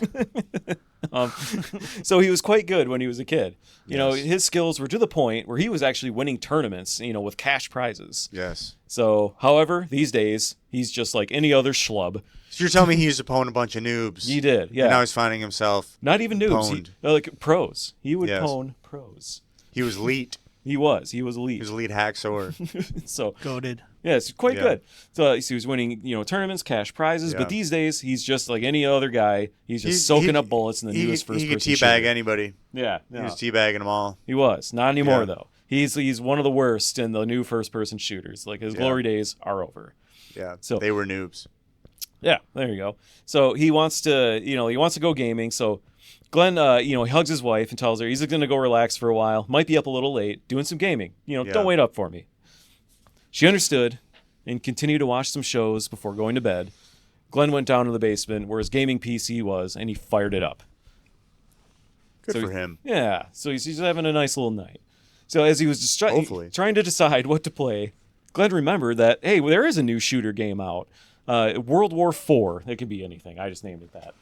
So he was quite good when he was a kid.
Yes.
His skills were to the point where he was actually winning tournaments, with cash prizes.
Yes.
So, however, these days, he's just like any other schlub.
So you're telling me he used to pwn a bunch of noobs.
He did, yeah.
And now he's finding himself.
Not even noobs.
Pwned.
Like pros. He would
Yes.
pwn pros.
He was elite.
He was
He
elite.
was elite hacksaw.
So,
Goated.
yeah, it's quite
Yeah.
good. So he was winning, tournaments, cash prizes.
Yeah.
But these days, he's just like any other guy. He's just soaking up bullets in the newest
He
first-person
could teabag
shooter.
anybody.
Yeah,
He
no.
was teabagging them all.
He was. Not anymore,
Yeah.
though. He's one of the worst in the new first-person shooters. Like, his
Yeah.
glory days are over.
Yeah.
So-
they were noobs.
Yeah, there you go. So he wants to go gaming. So Glenn, he hugs his wife and tells her he's going to go relax for a while. Might be up a little late, doing some gaming. Don't wait up for me. She understood and continued to watch some shows before going to bed. Glenn went down to the basement where his gaming PC was, and he fired it up.
Good
So
for him.
Yeah, so he's having a nice little night. So as he was
Hopefully.
trying to decide what to play, Glenn remembered that, hey, there is a new shooter game out. World War IV. It could be anything. I just named it that.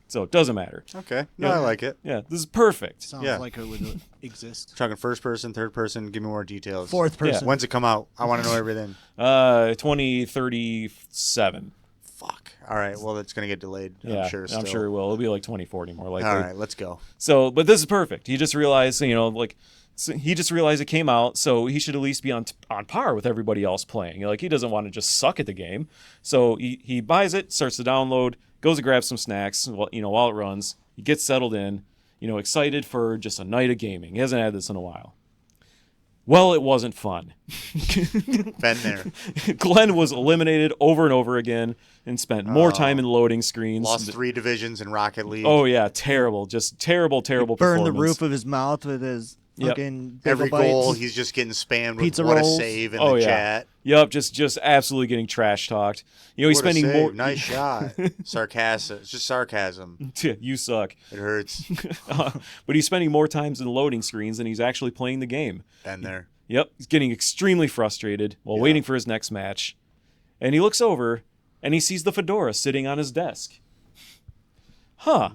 So it doesn't matter.
Okay. No,
Yeah.
I like it.
Yeah, this is perfect.
Sounds
Yeah.
like it would exist.
Talking first person, third person. Give me more details.
Fourth person.
When's it come out? I want to know everything.
2037.
Fuck. All right. Well, it's gonna get delayed.
Yeah,
I'm sure. Still.
I'm sure it will. It'll be like 2040 more likely.
All right. Let's go.
So, but this is perfect. He just realized, he just realized it came out, so he should at least be on par with everybody else playing. Like, he doesn't want to just suck at the game. So he buys it, starts to download, goes to grab some snacks, while it runs. He gets settled in, excited for just a night of gaming. He hasn't had this in a while. Well, it wasn't fun.
Been there.
Glenn was eliminated over and over again and spent more time in loading screens.
Lost 3 divisions in Rocket League.
Oh, yeah, terrible. Just terrible
Burned
performance.
the roof of his mouth with his
Yep.
fucking
Every
bagel
goal,
bites.
he's just getting spammed
Pizza
with what
rolls.
a save in
Oh,
the
yeah.
chat.
Yep, just absolutely getting trash talked. He's
What a
spending
save.
more.
Nice shot. Sarcasm. It's just sarcasm.
You suck.
It hurts.
But he's spending more times in loading screens than he's actually playing the game.
Been there.
Yep, he's getting extremely frustrated while waiting for his next match. And he looks over and he sees the fedora sitting on his desk. Huh.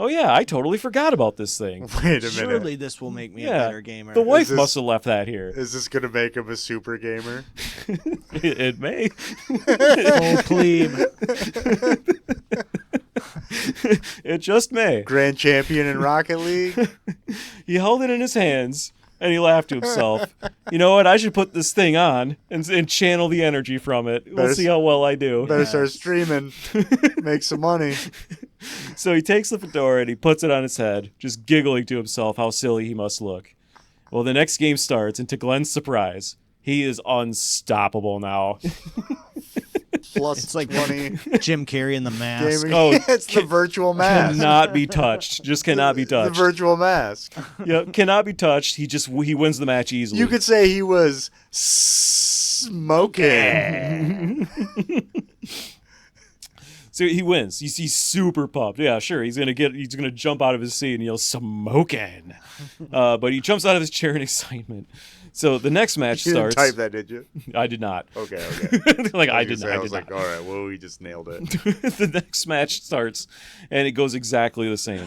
Oh, yeah, I totally forgot about this thing.
Wait a minute.
Surely this will make me a
Yeah,
better gamer.
the wife
this-
must have left that here.
Is this gonna make him a super gamer?
It may.
Full plebe.
It just may.
Grand champion in Rocket League?
He held it in his hands and he laughed to himself. You know what? I should put this thing on and channel the energy from it. We'll
Better
see how well I do.
Better start streaming. Make some money.
So he takes the fedora and he puts it on his head, just giggling to himself how silly he must look. Well, the next game starts, and to Glenn's surprise, he is unstoppable now.
Plus
It's like
20
Jim Carrey in the mask.
gaming.
Oh,
it's the virtual mask.
Cannot be touched. Just cannot be
The
touched.
virtual mask.
Yep, cannot be touched. He wins the match easily.
You could say he was Smoking.
So he wins. He's super pumped. Yeah, sure. He's gonna jump out of his seat and yell "smoking," but he jumps out of his chair in excitement. So the next match
You didn't
starts.
type that, did you?
I did not.
Okay.
Like I did not.
I
I
was
did
like,
not.
all right, well, we just nailed it.
The next match starts, and it goes exactly the same.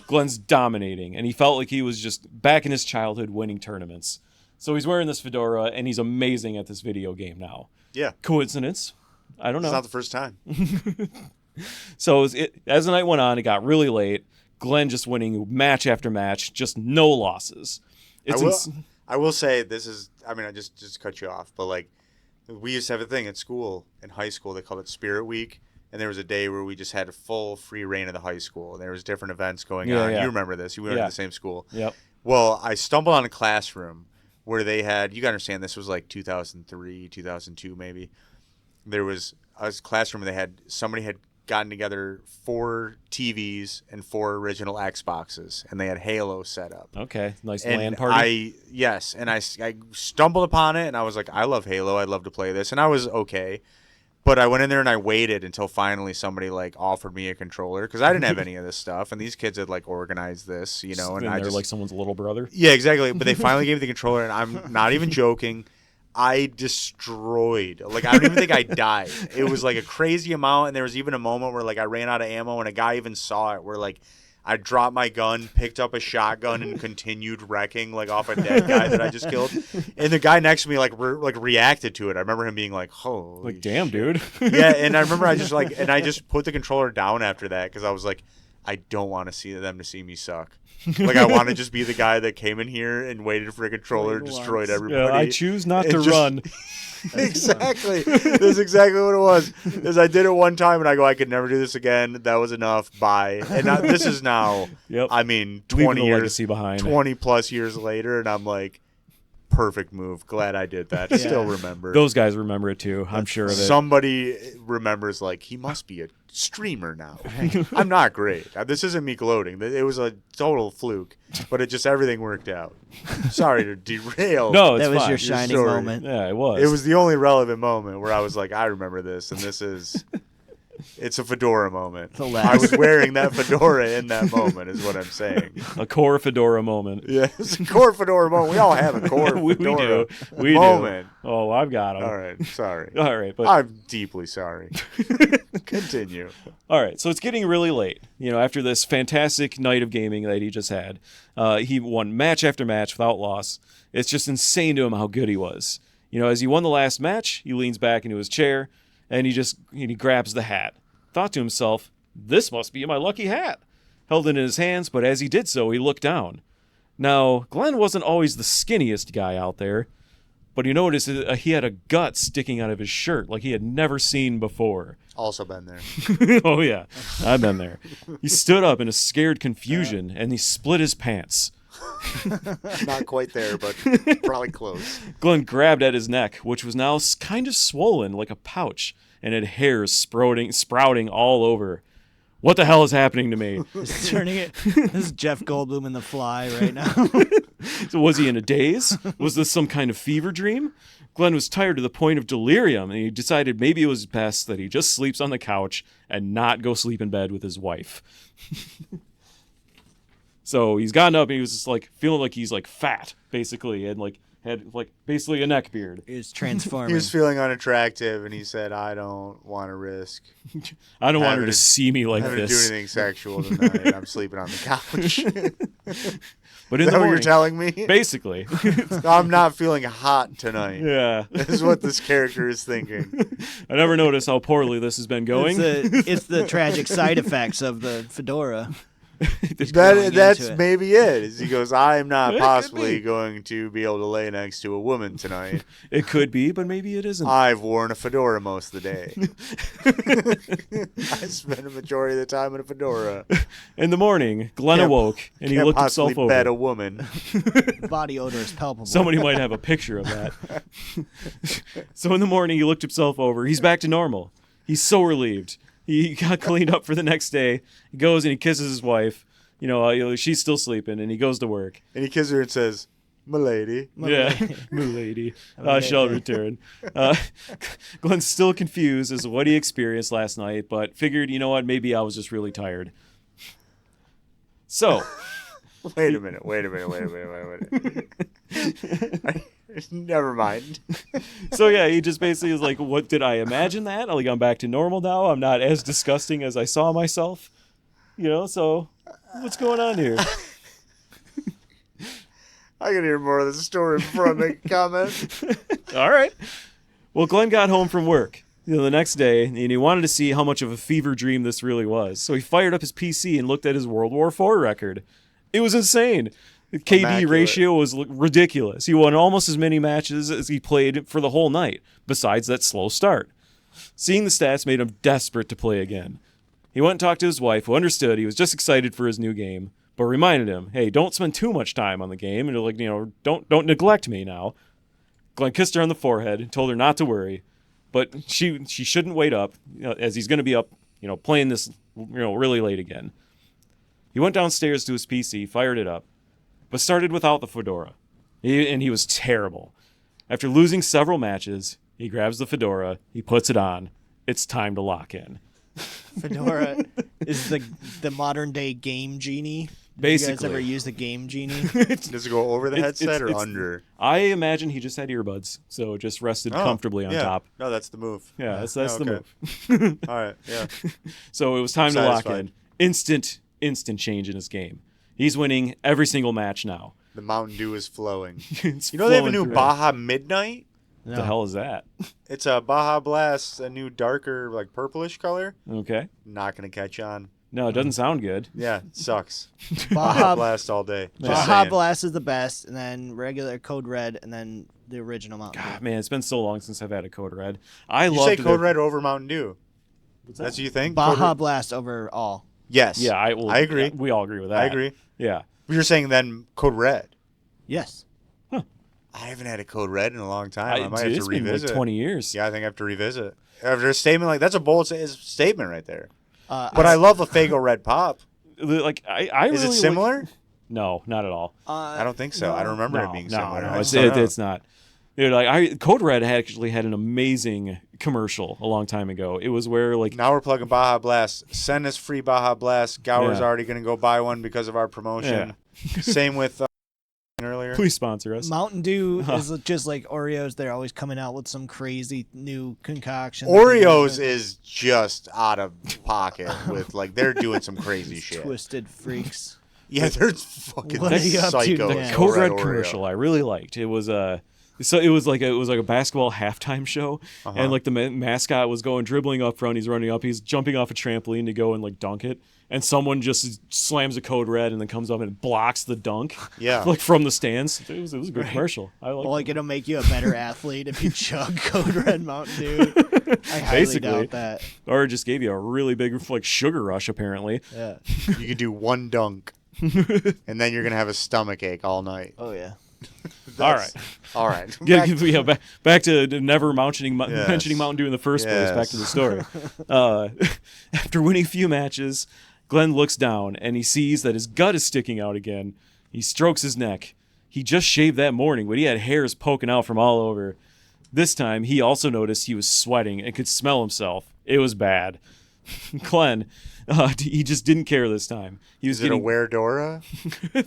Glenn's dominating, and he felt like he was just back in his childhood winning tournaments. So he's wearing this fedora, and he's amazing at this video game now.
Yeah.
Coincidence? I don't know.
It's not the first time.
So as the night went on, it got really late. Glenn just winning match after match, just no losses.
I will say this is, I mean, I just cut you off, but like we used to have a thing at school, in high school, they called it Spirit Week. And there was a day where we just had a full free reign of the high school. And there was different events going on.
Yeah.
You remember this. You went to the same school.
Yep.
Well, I stumbled on a classroom where they had, you got to understand, this was like 2003, 2002 maybe. There was a classroom where somebody had gotten together 4 TVs and 4 original Xboxes. And they had Halo set up.
Okay. Nice
And
LAN party.
I stumbled upon it and I was like, I love Halo. I'd love to play this. And I was okay. But I went in there and I waited until finally somebody like offered me a controller because I didn't have any of this stuff. And these kids had like organized this, you know. And
they're
I just
like someone's little brother.
Yeah, exactly. But they finally gave me the controller and I'm not even joking. I destroyed. Like, I don't even think I died. It was like a crazy amount. And there was even a moment where like I ran out of ammo and a guy even saw it where like I dropped my gun, picked up a shotgun, and continued wrecking like off a dead guy that I just killed. And the guy next to me like reacted to it. I remember him being like, "Holy
Like, damn,
shit."
dude.
Yeah, and I remember I just put the controller down after that because I was like, I don't want to see me suck. Like I want to just be the guy that came in here and waited for a controller, destroyed everybody.
Yeah, I choose not to run.
Exactly. That's exactly what it was. Is I did it one time and I go, I could never do this again. That was enough. Bye. And now, this is now,
Yep.
I mean,
Leaving
20
a
years,
legacy behind.
20 plus years later, and I'm like, perfect move. Glad I did that. Still remember.
Those guys remember it too. I'm sure of it.
Somebody remembers like he must be a streamer now. I'm not great. This isn't me gloating. It was a total fluke, but it just everything worked out. Sorry to derail.
No, it's
That was
fine.
your shining
story.
moment.
Yeah, it was.
It was the only relevant moment where I was like, I remember this, and this is. It's a fedora moment.
The last.
I was wearing that fedora in that moment, is what I'm saying.
a core fedora moment.
Yeah, it's a core fedora moment. We all have a core
we
fedora
do. We
moment.
do. Oh, I've got them.
All right, sorry.
All right, but
I'm deeply sorry. Continue.
all right. So it's getting really late. You know, after this fantastic night of gaming that he just had, he won match after match without loss. It's just insane to him how good he was. You know, as he won the last match, he leans back into his chair and he grabs the hat. Thought to himself, "This must be my lucky hat." Held it in his hands, but as he did so, he looked down. Now, Glenn wasn't always the skinniest guy out there, but he noticed he had a gut sticking out of his shirt like he had never seen before.
Also been there.
Oh, yeah. I've been there. He stood up in a scared confusion, and he split his pants.
Not quite there, but probably close.
Glenn grabbed at his neck, which was now kind of swollen like a pouch, and had hairs sprouting all over. What the hell is happening to me?
Just turning it. This is Jeff Goldblum in The Fly right now.
So was he in a daze? Was this some kind of fever dream? Glenn was tired to the point of delirium, and he decided maybe it was best that he just sleeps on the couch and not go sleep in bed with his wife. So he's gotten up and he was just like feeling like he's like fat, basically, and like had like basically a neck beard.
It's transforming.
He was feeling unattractive, and he said, I don't want to risk
I don't want her
having
to see me like
having to do
this.
anything sexual tonight. I'm sleeping on the couch.
But
Is
in
that
the
what you're
morning,
telling me?
basically,
I'm not feeling hot tonight.
yeah.
This is what this character is thinking.
I never noticed how poorly this has been going.
It's the tragic side effects of the fedora. growing
That's
into it.
maybe it. Is he goes, I'm not
It could
possibly
be.
going to be able to lay next to a woman tonight.
It could be, but maybe it isn't.
I've worn a fedora most of the day. I spend a majority of the time in a fedora.
In the morning, Glenn
Can't-
awoke and he
Can't
looked
possibly
himself
bet
over.
a woman.
Body odor is palpable.
Somebody might have a picture of that. So in the morning, he looked himself over. He's back to normal. He's so relieved. He got cleaned up for the next day. He goes and he kisses his wife. You know, she's still sleeping, and he goes to work.
And he kisses her and says, Milady.
Yeah, milady.
Okay.
Shall return. Glenn's still confused as to what he experienced last night, but figured, you know what, maybe I was just really tired. So,
Wait a minute. Never mind.
so yeah, he just basically was like, what, did I imagine that? Like, I'm back to normal now? I'm not as disgusting as I saw myself? You know, so what's going on here?
I can hear more of the story before I make a comment.
All right. Well, Glenn got home from work the next day, and he wanted to see how much of a fever dream this really was. So he fired up his PC and looked at his World War IV record. It was insane. The KD
Immaculate.
ratio was ridiculous. He won almost as many matches as he played for the whole night, besides that slow start. Seeing the stats made him desperate to play again. He went and talked to his wife, who understood he was just excited for his new game, but reminded him, hey, don't spend too much time on the game, and like, you know, don't neglect me now. Glenn kissed her on the forehead and told her not to worry, but she shouldn't wait up, you know, as he's going to be up, you know, playing this, you know, really late again. He went downstairs to his PC, fired it up, but started without the Fedora. He was terrible. After losing several matches, he grabs the Fedora, he puts it on. It's time to lock in.
Fedora is the modern day game genie.
Basically.
You guys ever use the game genie?
Does it go over the headset or
it's-
under?
I imagine he just had earbuds, so it just rested comfortably on
yeah.
top.
No, that's the move.
Yeah, that's
Oh,
the
okay.
move.
All right, yeah.
So it was time to lock
Satisfied.
in. Instant change in his game. He's winning every single match now.
The Mountain Dew is flowing.
It's
You know they have a
flowing
new
through.
Baja Midnight?
What the hell is that?
It's a Baja Blast, a new darker, like purplish color.
Okay.
Not going to catch on.
No, it doesn't sound good.
Yeah, it sucks. Baja
Baja,
Blast all day. Just
Baja
saying.
Blast is the best, and then regular Code Red, and then the original Mountain Dew.
God, man, it's been so long since I've had a Code Red. I
You
love
say Code Red over Mountain Dew. That's what you think? Code
Baja
Red?
Blast over all.
Yes.
Yeah, I
agree.
We all agree with that.
I agree.
Yeah.
You're saying then Code Red.
Yes.
I haven't had a Code Red in a long time. I might have
It's
to
been
revisit.
like 20 years.
Yeah, I think I have to revisit. After a statement like that's a bold statement right there.
Uh,
But I love a Fago Red Pop.
Like I
Is
really
it similar?
Like, no, not at all.
I don't think so. I don't remember it being similar.
No,
I
it's,
just don't know.
it's not. Dude, like Code Red actually had an amazing commercial a long time ago. It was where like
Now we're plugging Baja Blast. Send us free Baja Blast. Gower's
Yeah.
already going to go buy one because of our promotion. Same with earlier.
please sponsor us.
Mountain Dew is just like Oreos. They're always coming out with some crazy new concoction.
Oreos is just out of pocket with like they're doing some crazy shit.
Twisted freaks.
Yeah, they're fucking
What are you up to
psycho.
next?
Code Red
Oreo.
commercial I really liked. It was so it was like a basketball halftime show, and like the mascot was going dribbling up front. He's running up. He's jumping off a trampoline to go and like dunk it, and someone just slams a Code Red and then comes up and blocks the dunk.
Yeah.
like from the stands. It was a good commercial. I like.
Well, like it'll make you a better athlete if you chug Code Red Mountain Dew. I highly
Basically.
doubt that.
Or it just gave you a really big like sugar rush apparently.
Yeah.
You could do one dunk, and then you're gonna have a stomach ache all night.
Oh yeah.
All right.
All right.
Back to never mentioning
Yes.
mentioning Mountain Dew in the first place. Back
Yes.
to the story. After winning a few matches, Glenn looks down and he sees that his gut is sticking out again. He strokes his neck. He just shaved that morning, but he had hairs poking out from all over. This time, he also noticed he was sweating and could smell himself. It was bad. Glenn, he just didn't care this time. He was
Is it a
getting
Were-Dora? I'm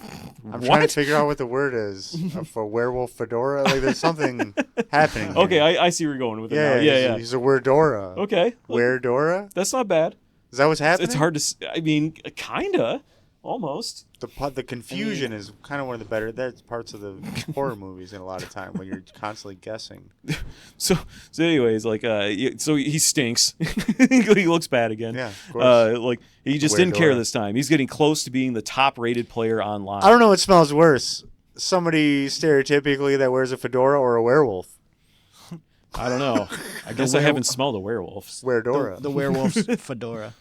trying
What?
to figure out what the word is for werewolf fedora. Like there's something happening.
Okay,
here.
I see where you're going with it
yeah,
now. Yeah.
He's a Were-Dora.
Okay.
Were-Dora?
That's not bad.
Is that what's happening?
It's hard to. I mean, kinda, almost.
The confusion is kind of one of the better parts of the horror movies in a lot of time when you're constantly guessing.
So anyways, like, so he stinks. He looks bad again.
Yeah, of course.
Like he just
Weird
didn't care
Dora.
this time. He's getting close to being the top-rated player online.
I don't know what smells worse. Somebody stereotypically that wears a fedora or a werewolf.
I don't know. I guess I haven't smelled a werewolf.
Were-Dora.
The werewolf's fedora.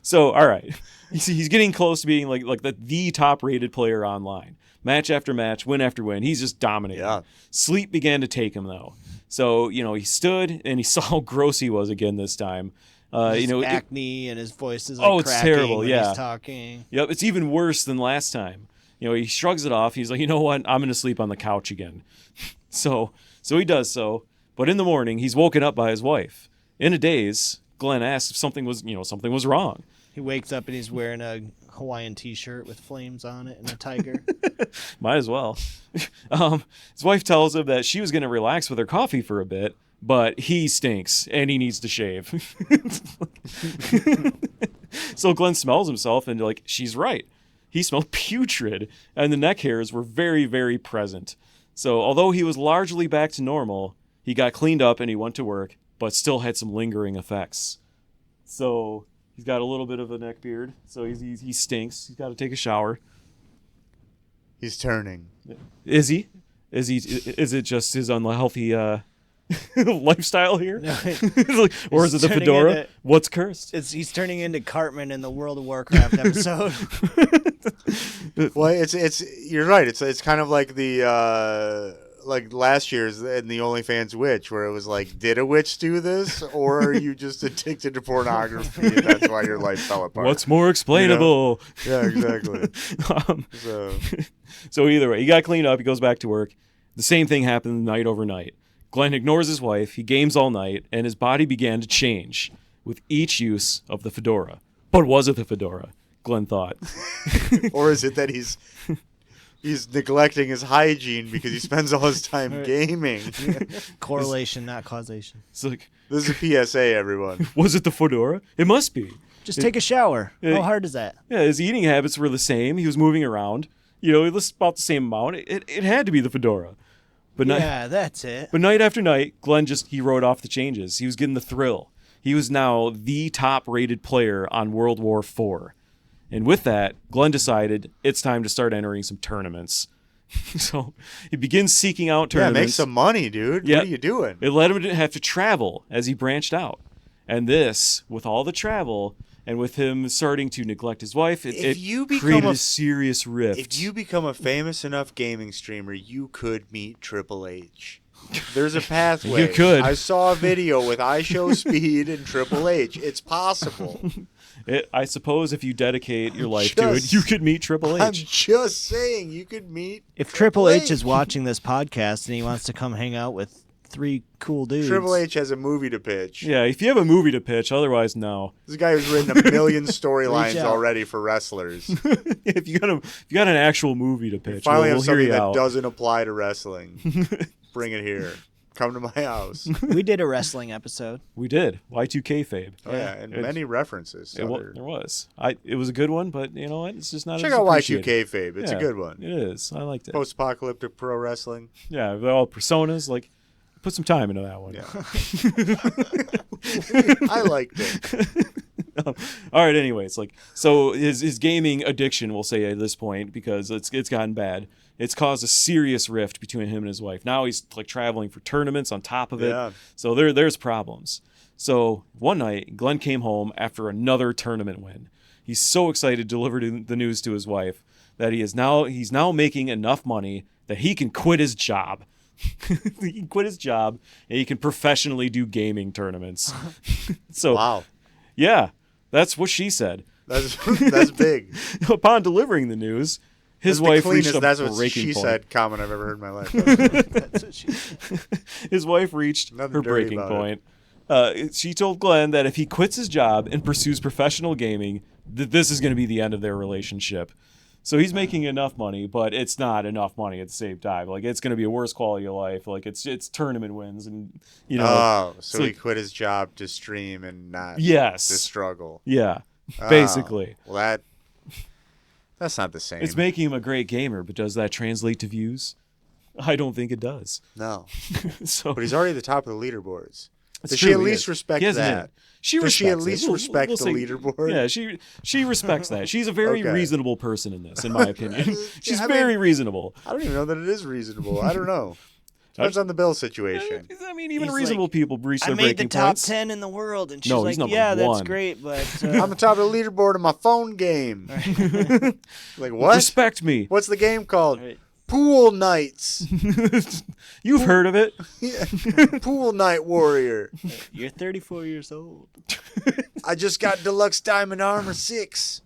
So all right, he's getting close to being like the top-rated player online. Match after match, win after win, he's just dominating.
Yeah.
Sleep began to take him though. So he stood and he saw how gross he was again this time.
acne and his voice is
it's
cracking
terrible.
when
Yeah,
he's talking.
Yep, it's even worse than last time. He shrugs it off. He's like, you know what? I'm gonna sleep on the couch again. So he does so. But in the morning, he's woken up by his wife. In a daze, Glenn asks if something was wrong.
He wakes up and he's wearing a Hawaiian T-shirt with flames on it and a tiger.
Might as well. His wife tells him that she was gonna relax with her coffee for a bit, but he stinks and he needs to shave. So Glenn smells himself and she's right. He smelled putrid, and the neck hairs were very, very present. So although he was largely back to normal, he got cleaned up and he went to work, but still had some lingering effects. So he's got a little bit of a neck beard, so he stinks. He's got to take a shower.
He's turning.
Is he? Is it just his unhealthy lifestyle here?
No,
or is it the fedora? What's cursed?
He's turning into Cartman in the World of Warcraft episode.
Well, it's you're right. It's kind of like the like last year's in the OnlyFans witch, where it was like, did a witch do this, or are you just addicted to pornography and that's why your life fell apart?
What's more explainable?
Yeah, exactly.
So either way, he got cleaned up. He goes back to work. The same thing happened night over night. Glenn ignores his wife. He games all night, and his body began to change with each use of the fedora. But was it the fedora? Glenn thought.
Or is it that he's neglecting his hygiene because he spends all his time gaming?
Correlation, not causation.
It's like,
this is a PSA, everyone.
was it the fedora? It must be.
Just take a shower. How hard is that?
Yeah, his eating habits were the same. He was moving around. It was about the same amount. It had to be the fedora. But
that's it.
But night after night, Glenn he wrote off the changes. He was getting the thrill. He was now the top-rated player on World War IV. And with that, Glenn decided it's time to start entering some tournaments. So he begins seeking out tournaments.
Yeah, make some money, dude.
Yep.
What are you doing?
It led him to have to travel as he branched out. And this, with all the travel, and with him starting to neglect his wife, it created a serious rift.
If you become a famous enough gaming streamer, you could meet Triple H. There's a pathway.
You could.
I saw a video with iShowSpeed and Triple H. It's possible.
I suppose if you dedicate your life to it, you could meet Triple H.
I'm just saying, you could meet
If Triple H is watching this podcast and he wants to come hang out with 3 cool dudes.
Triple H has a movie to pitch.
Yeah, if you have a movie to pitch, otherwise, no.
This guy who's written a million storylines already for wrestlers.
If you got an actual movie to pitch,
Finally
we'll
have
hear
something
you
that
out.
doesn't apply to wrestling. Bring it here. Come to my house.
We did a wrestling episode.
We did. Y2K Fabe.
Oh, yeah, and many references.
There was. It was a good one, but you know what? It's just not
Check
as
out
appreciated.
Y2K Fabe. It's a good one.
It is. I liked it.
Post-apocalyptic pro wrestling.
Yeah, they're all personas. Put some time into that one.
Yeah. I liked it.
All right. Anyways, so his gaming addiction, we'll say at this point, because it's gotten bad. It's caused a serious rift between him and his wife. Now he's traveling for tournaments on top of it.
Yeah.
So there's problems. So one night, Glenn came home after another tournament win. He's so excited to deliver the news to his wife that he's now making enough money that he can quit his job. He can quit his job and he can professionally do gaming tournaments. So
wow.
Yeah, that's what she said.
That's big.
Upon delivering the news, his wife reached a
that's what
breaking
she
point.
said comment I've ever heard in my life.
That's what she said.
His wife reached
Nothing
her
dirty
breaking
about
point. She told Glenn that if he quits his job and pursues professional gaming, that this is going to be the end of their relationship. So he's making enough money, but it's not enough money at the same time. It's going to be a worse quality of life. It's tournament wins, and
Oh, so he quit his job to stream and not to struggle.
Yeah, basically.
Well, that's not the same.
It's making him a great gamer, but does that translate to views? I don't think it does.
No.
So,
but he's already at the top of the leaderboards. Does
true,
she at least respect
he hasn't
that?
hit. She
Does she at
respects
least
it.
respect
We'll
the
say-
leaderboard?
Yeah, she respects that. She's a very
Okay.
reasonable person in this, in my opinion. She's
I
very
mean-
reasonable.
I don't even know that it is reasonable. I don't know. Depends on the bill situation.
I mean, even
He's
reasonable people reach
I
their
made the
breaking
top
points.
10 in the world, and she's
No,
like,
he's number
"Yeah, that's
one.
great, but
I'm the top of the leaderboard in my phone game. Like what?
Respect me.
What's the game called?
Right.
Pool nights.
You've heard of it.
Yeah. Pool night warrior.
You're 34 years old.
I just got deluxe diamond armor 6.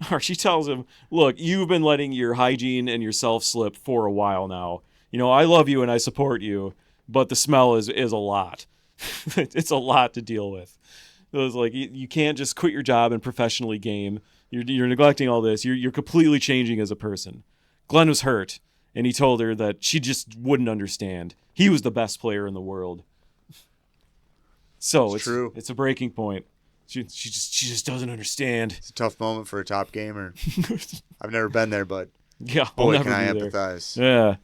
Or she tells him, look, you've been letting your hygiene and yourself slip for a while now. You know, I love you and I support you, but the smell is a lot. It's a lot to deal with. It was like, you can't just quit your job and professionally game. You're neglecting all this. You're completely changing as a person. Glenn was hurt, and he told her that she just wouldn't understand. He was the best player in the world. So it's true. It's a breaking point. She just doesn't understand.
It's a tough moment for a top gamer. I've never been there, but
yeah,
boy, can I empathize.
Yeah,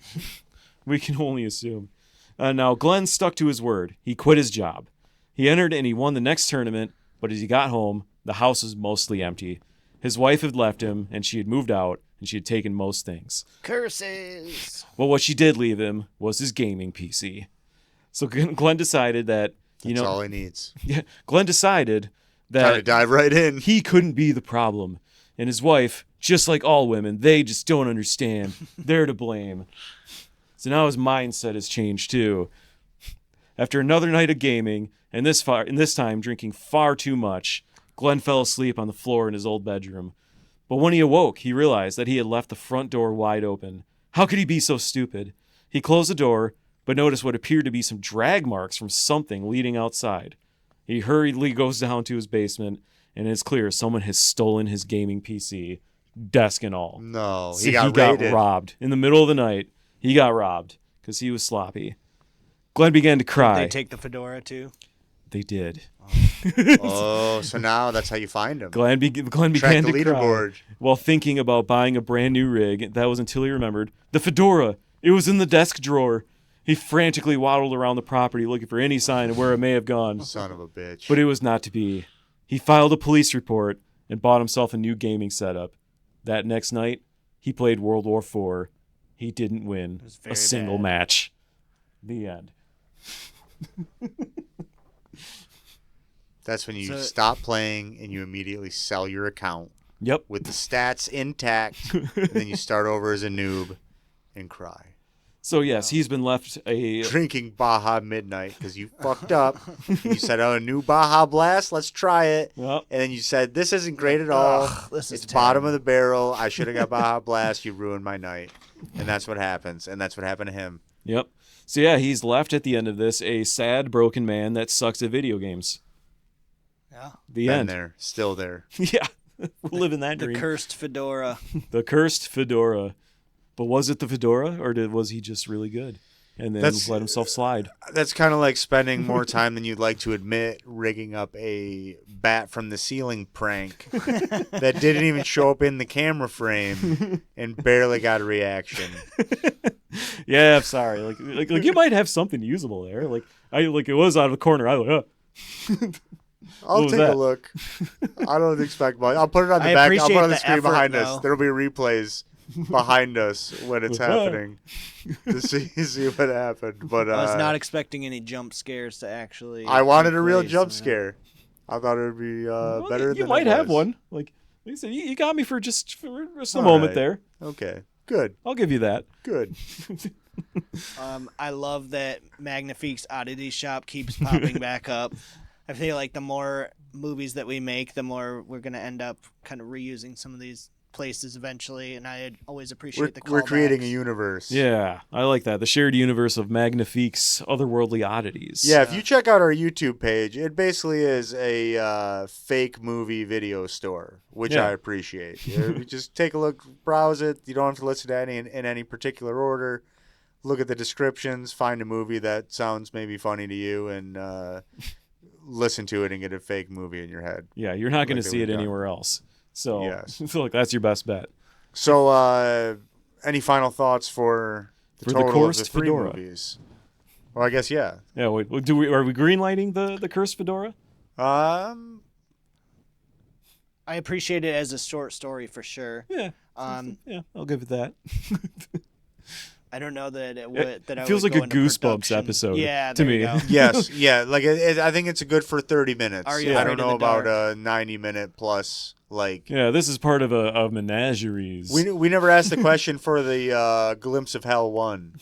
we can only assume. Now, Glenn stuck to his word. He quit his job. He entered and he won the next tournament, but as he got home, the house was mostly empty. His wife had left him, and she had moved out, and she had taken most things.
Curses!
Well, what she did leave him was his gaming PC. So Glenn decided that,
That's all he needs.
Yeah, Glenn decided that
Time to dive right in.
He couldn't be the problem. And his wife, just like all women, they just don't understand. They're to blame. So now his mindset has changed too. After another night of gaming, and this time drinking far too much, Glenn fell asleep on the floor in his old bedroom. But when he awoke, he realized that he had left the front door wide open. How could he be so stupid? He closed the door, but noticed what appeared to be some drag marks from something leading outside. He hurriedly goes down to his basement, and it's clear someone has stolen his gaming PC, desk and all.
No,
he got robbed. In the middle of the night, he got robbed because he was sloppy. Glenn began to cry.
Did they take the fedora too?
They did.
Oh, so now that's how you find him.
Glenn began to cry while thinking about buying a brand new rig. That was until he remembered the fedora. It was in the desk drawer. He frantically waddled around the property looking for any sign of where it may have gone.
Son of a bitch.
But it was not to be. He filed a police report and bought himself a new gaming setup. That next night, he played World War IV. He didn't win a single match. The end.
That's when you stop playing and you immediately sell your account.
Yep.
With the stats intact. And then you start over as a noob and cry.
So, yes, he's been left a...
Drinking Baja Midnight because you fucked up. And you said, oh, a new Baja Blast? Let's try it.
Yep.
And then you said, this isn't great at all. It's bottom of the barrel. I should have got Baja Blast. You ruined my night. And that's what happens. And that's what happened to him.
Yep. So, yeah, he's left at the end of this a sad, broken man that sucks at video games.
Yeah.
The end.
There. Still there.
Yeah. We'll live in that dream.
The cursed fedora.
The cursed fedora. But was it the fedora, or was he just really good and then let himself slide?
That's kind of like spending more time than you'd like to admit rigging up a bat from the ceiling prank that didn't even show up in the camera frame and barely got a reaction.
Yeah, I'm sorry. Like you might have something usable there. It was out of the corner. I was
I'll take a look. I don't expect much. I'll put it on the back. I'll put it on the screen behind us. There'll be replays behind us when it's happening to see what happened. But
I was not expecting any jump scares to actually.
I wanted a real jump scare. I thought it would be better than
you might have one. Like you said, you got me for just a moment there.
Okay, good.
I'll give you that.
Good.
I love that Magnifique's Oddity Shop keeps popping back up. I feel like the more movies that we make, the more we're going to end up kind of reusing some of these places eventually, and I always appreciate the callbacks.
We're creating a universe.
Yeah, I like that. The shared universe of Magnifique's otherworldly oddities.
Yeah, if you check out our YouTube page, it basically is a fake movie video store, which I appreciate. You just take a look, browse it. You don't have to listen to any in any particular order. Look at the descriptions, find a movie that sounds maybe funny to you, and listen to it and get a fake movie in your head.
Yeah, you're not going to see it anywhere else. So I feel like that's your best bet.
So any final thoughts for the total of the three
fedora
movies? Well, I guess, yeah.
Yeah, wait, are we greenlighting the cursed fedora?
I appreciate it as a short story for sure.
Yeah. Yeah, I'll give it that.
I don't know that it would. That I
feels
would
like
go
a
into
Goosebumps
production.
episode
Yeah,
to
there
me.
you go.
Yes, yeah. Like I think it's good for 30 minutes.
Are You
I
Afraid
don't
of
know
the
about
Dark?
a 90-minute plus. Like
Yeah, this is part of a menageries.
we never asked the question for the Glimpse of Hell 1.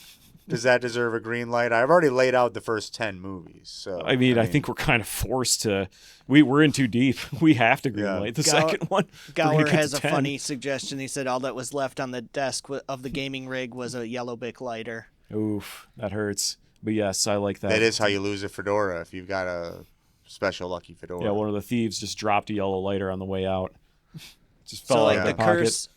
Does that deserve a green light? I've already laid out the first 10 movies. So
I mean, I think we're kind of forced to. We're in too deep. We have to greenlight the second one. We're gonna
Gower
get to
has a
10.
funny suggestion. He said all that was left on the desk of the gaming rig was a yellow Bic lighter.
Oof, that hurts. But yes, I like that.
that is how you lose a fedora if you've got a special lucky fedora.
Yeah, one of the thieves just dropped a yellow lighter on the way out. Just fell
So
out
like
of
the
my pocket.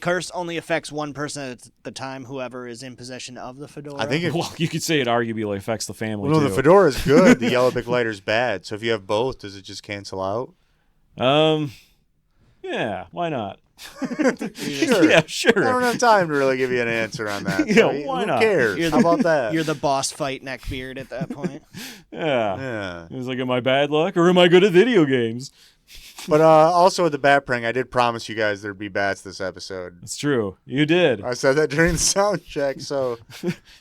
curse only affects one person at the time, whoever is in possession of the fedora.
I think
Well, you could say it arguably affects the family
well, no,
too.
the fedora is good. The yellow Bic lighter's bad. So if you have both, does it just cancel out?
Yeah, why not?
Sure.
Yeah,
I
sure.
don't have time to really give you an answer on that.
Yeah,
So
why
who
not?
cares?
You're
How about that?
You're the boss fight neckbeard at that point.
Yeah.
Yeah.
It was like, am I bad luck or am I good at video games?
But also with the bat prank, I did promise you guys there'd be bats this episode.
That's true. You did.
I said that during the sound check. So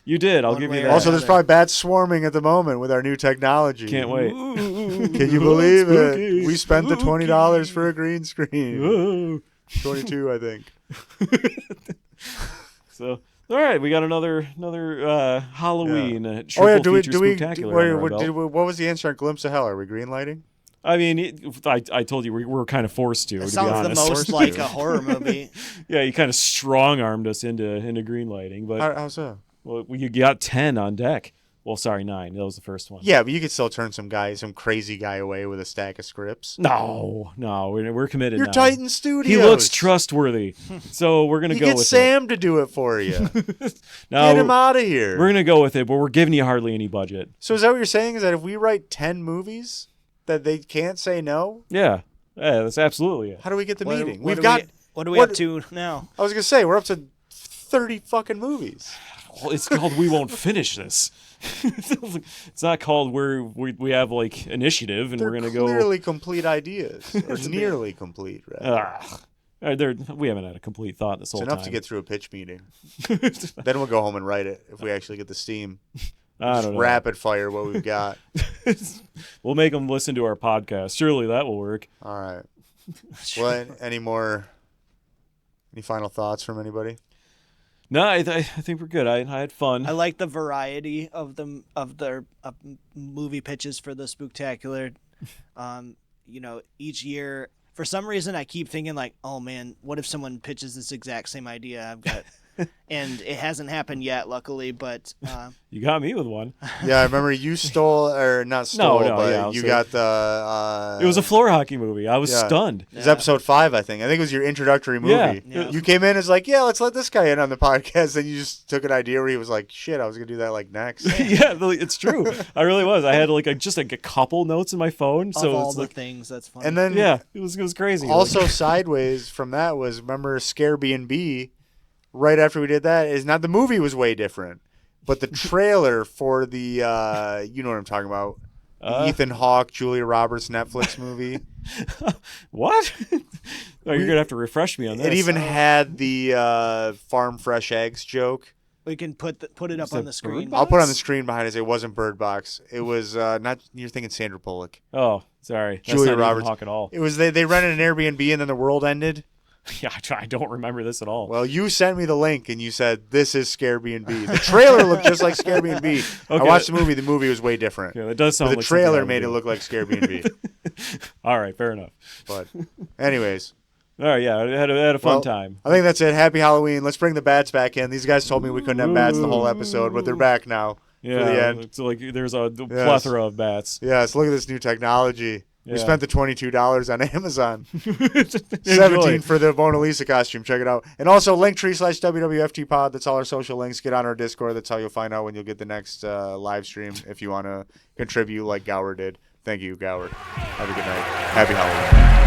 You did. I'll
One
give
way
you
or
that.
also, there's
another.
probably bats swarming at the moment with our new technology.
Can't wait.
Can you believe it? We spent the $20 for a green screen.
Whoa.
22, I think.
So, all right, we got another Halloween
Oh
triple
yeah, do we
feature spooktacular under our belt.
what was the answer on Glimpse of Hell? Are we green lighting?
I mean, I told you we were kind of forced to.
It
To be
sounds the
honest.
most like a horror movie.
Yeah, you kind of strong armed us into green lighting, but
How's that?
well, you got 10 on deck. Well, sorry, 9. That was the first one.
Yeah, but you could still turn some crazy guy away with a stack of scripts.
No, we're committed.
You're
now.
Titan Studios.
He looks trustworthy, so we're gonna
You
go
get
with
Sam to do it for you.
it. No,
Get him out of here.
we're gonna go with it, but we're giving you hardly any budget.
So is that what you're saying? Is that if we write 10 movies, that they can't say no?
Yeah, that's absolutely it.
How do we get the
What-
meeting?
what
We've
are
got.
what are we
what-
up to now?
I was gonna say we're up to 30 fucking movies.
Well, it's called We Won't Finish This. It's not called we have like initiative and
They're
we're gonna go.
clearly complete ideas, or nearly complete. Rather.
We haven't had a complete thought this
It's
whole
enough
time.
to get through a pitch meeting. Then we'll go home and write it if we actually get the steam.
I
Just
don't know.
rapid fire what we've got.
We'll make them listen to our podcast. Surely that will work.
All right. Well, any final thoughts from anybody?
No, I think we're good. I had fun.
I like the variety of their movie pitches for the Spooktacular. Each year, for some reason, I keep thinking like, oh man, what if someone pitches this exact same idea I've got? And it hasn't happened yet, luckily, but
You got me with one.
Yeah, I remember you stole, or not stole,
No,
but
yeah, I'll
you
say
got the...
It was a floor hockey movie. I was
yeah.
stunned.
It was episode 5, I think. I think it was your introductory movie.
Yeah.
You came in as like, yeah, let's let this guy in on the podcast. Then you just took an idea where he was like, shit, I was going to do that like next.
Yeah, it's true. I really was. I had just a couple notes in my phone. So
of all
it's
the
like,
things, that's funny.
And then
yeah, it was crazy.
also sideways from that was, remember Scarebnb, right after we did that, is not the movie was way different, but the trailer for the, you know what I'm talking about, the Ethan Hawke, Julia Roberts Netflix movie.
What? You're gonna have to refresh me on this.
It even had the farm fresh eggs joke.
we can put it up
Is
on
it
the screen.
Bird
I'll put it on the screen behind us. It wasn't Bird Box. It was not. You're thinking Sandra Bullock.
Oh, sorry. That's
Julia
not Ethan
Roberts.
Hawke at all.
It was they rented an Airbnb and then the world ended.
Yeah, I don't remember this at all.
Well, you sent me the link and you said this is Scarebnb. The trailer looked just like Scarebnb. I
Okay.
watched the movie. The movie was way different.
Yeah, that does
But
sound
the
like something I
trailer
would
made
do.
it look like Scarebnb.
All right, fair enough.
But, anyways,
All right, yeah, I had a fun
well,
time.
I think that's it. Happy Halloween. Let's bring the bats back in. These guys told me we couldn't have bats the whole episode, but they're back now for the
Yeah,
end.
it's like there's a plethora of bats.
Yes, look at this new technology. We
Yeah.
spent the $22 on Amazon.
Enjoy.
17 for the Mona Lisa costume. Check it out. And also Linktree/WWFT pod. That's all our social links. Get on our Discord. That's how you'll find out when you'll get the next live stream if you want to contribute like Gower did. Thank you, Gower. Have a good night. Happy Halloween.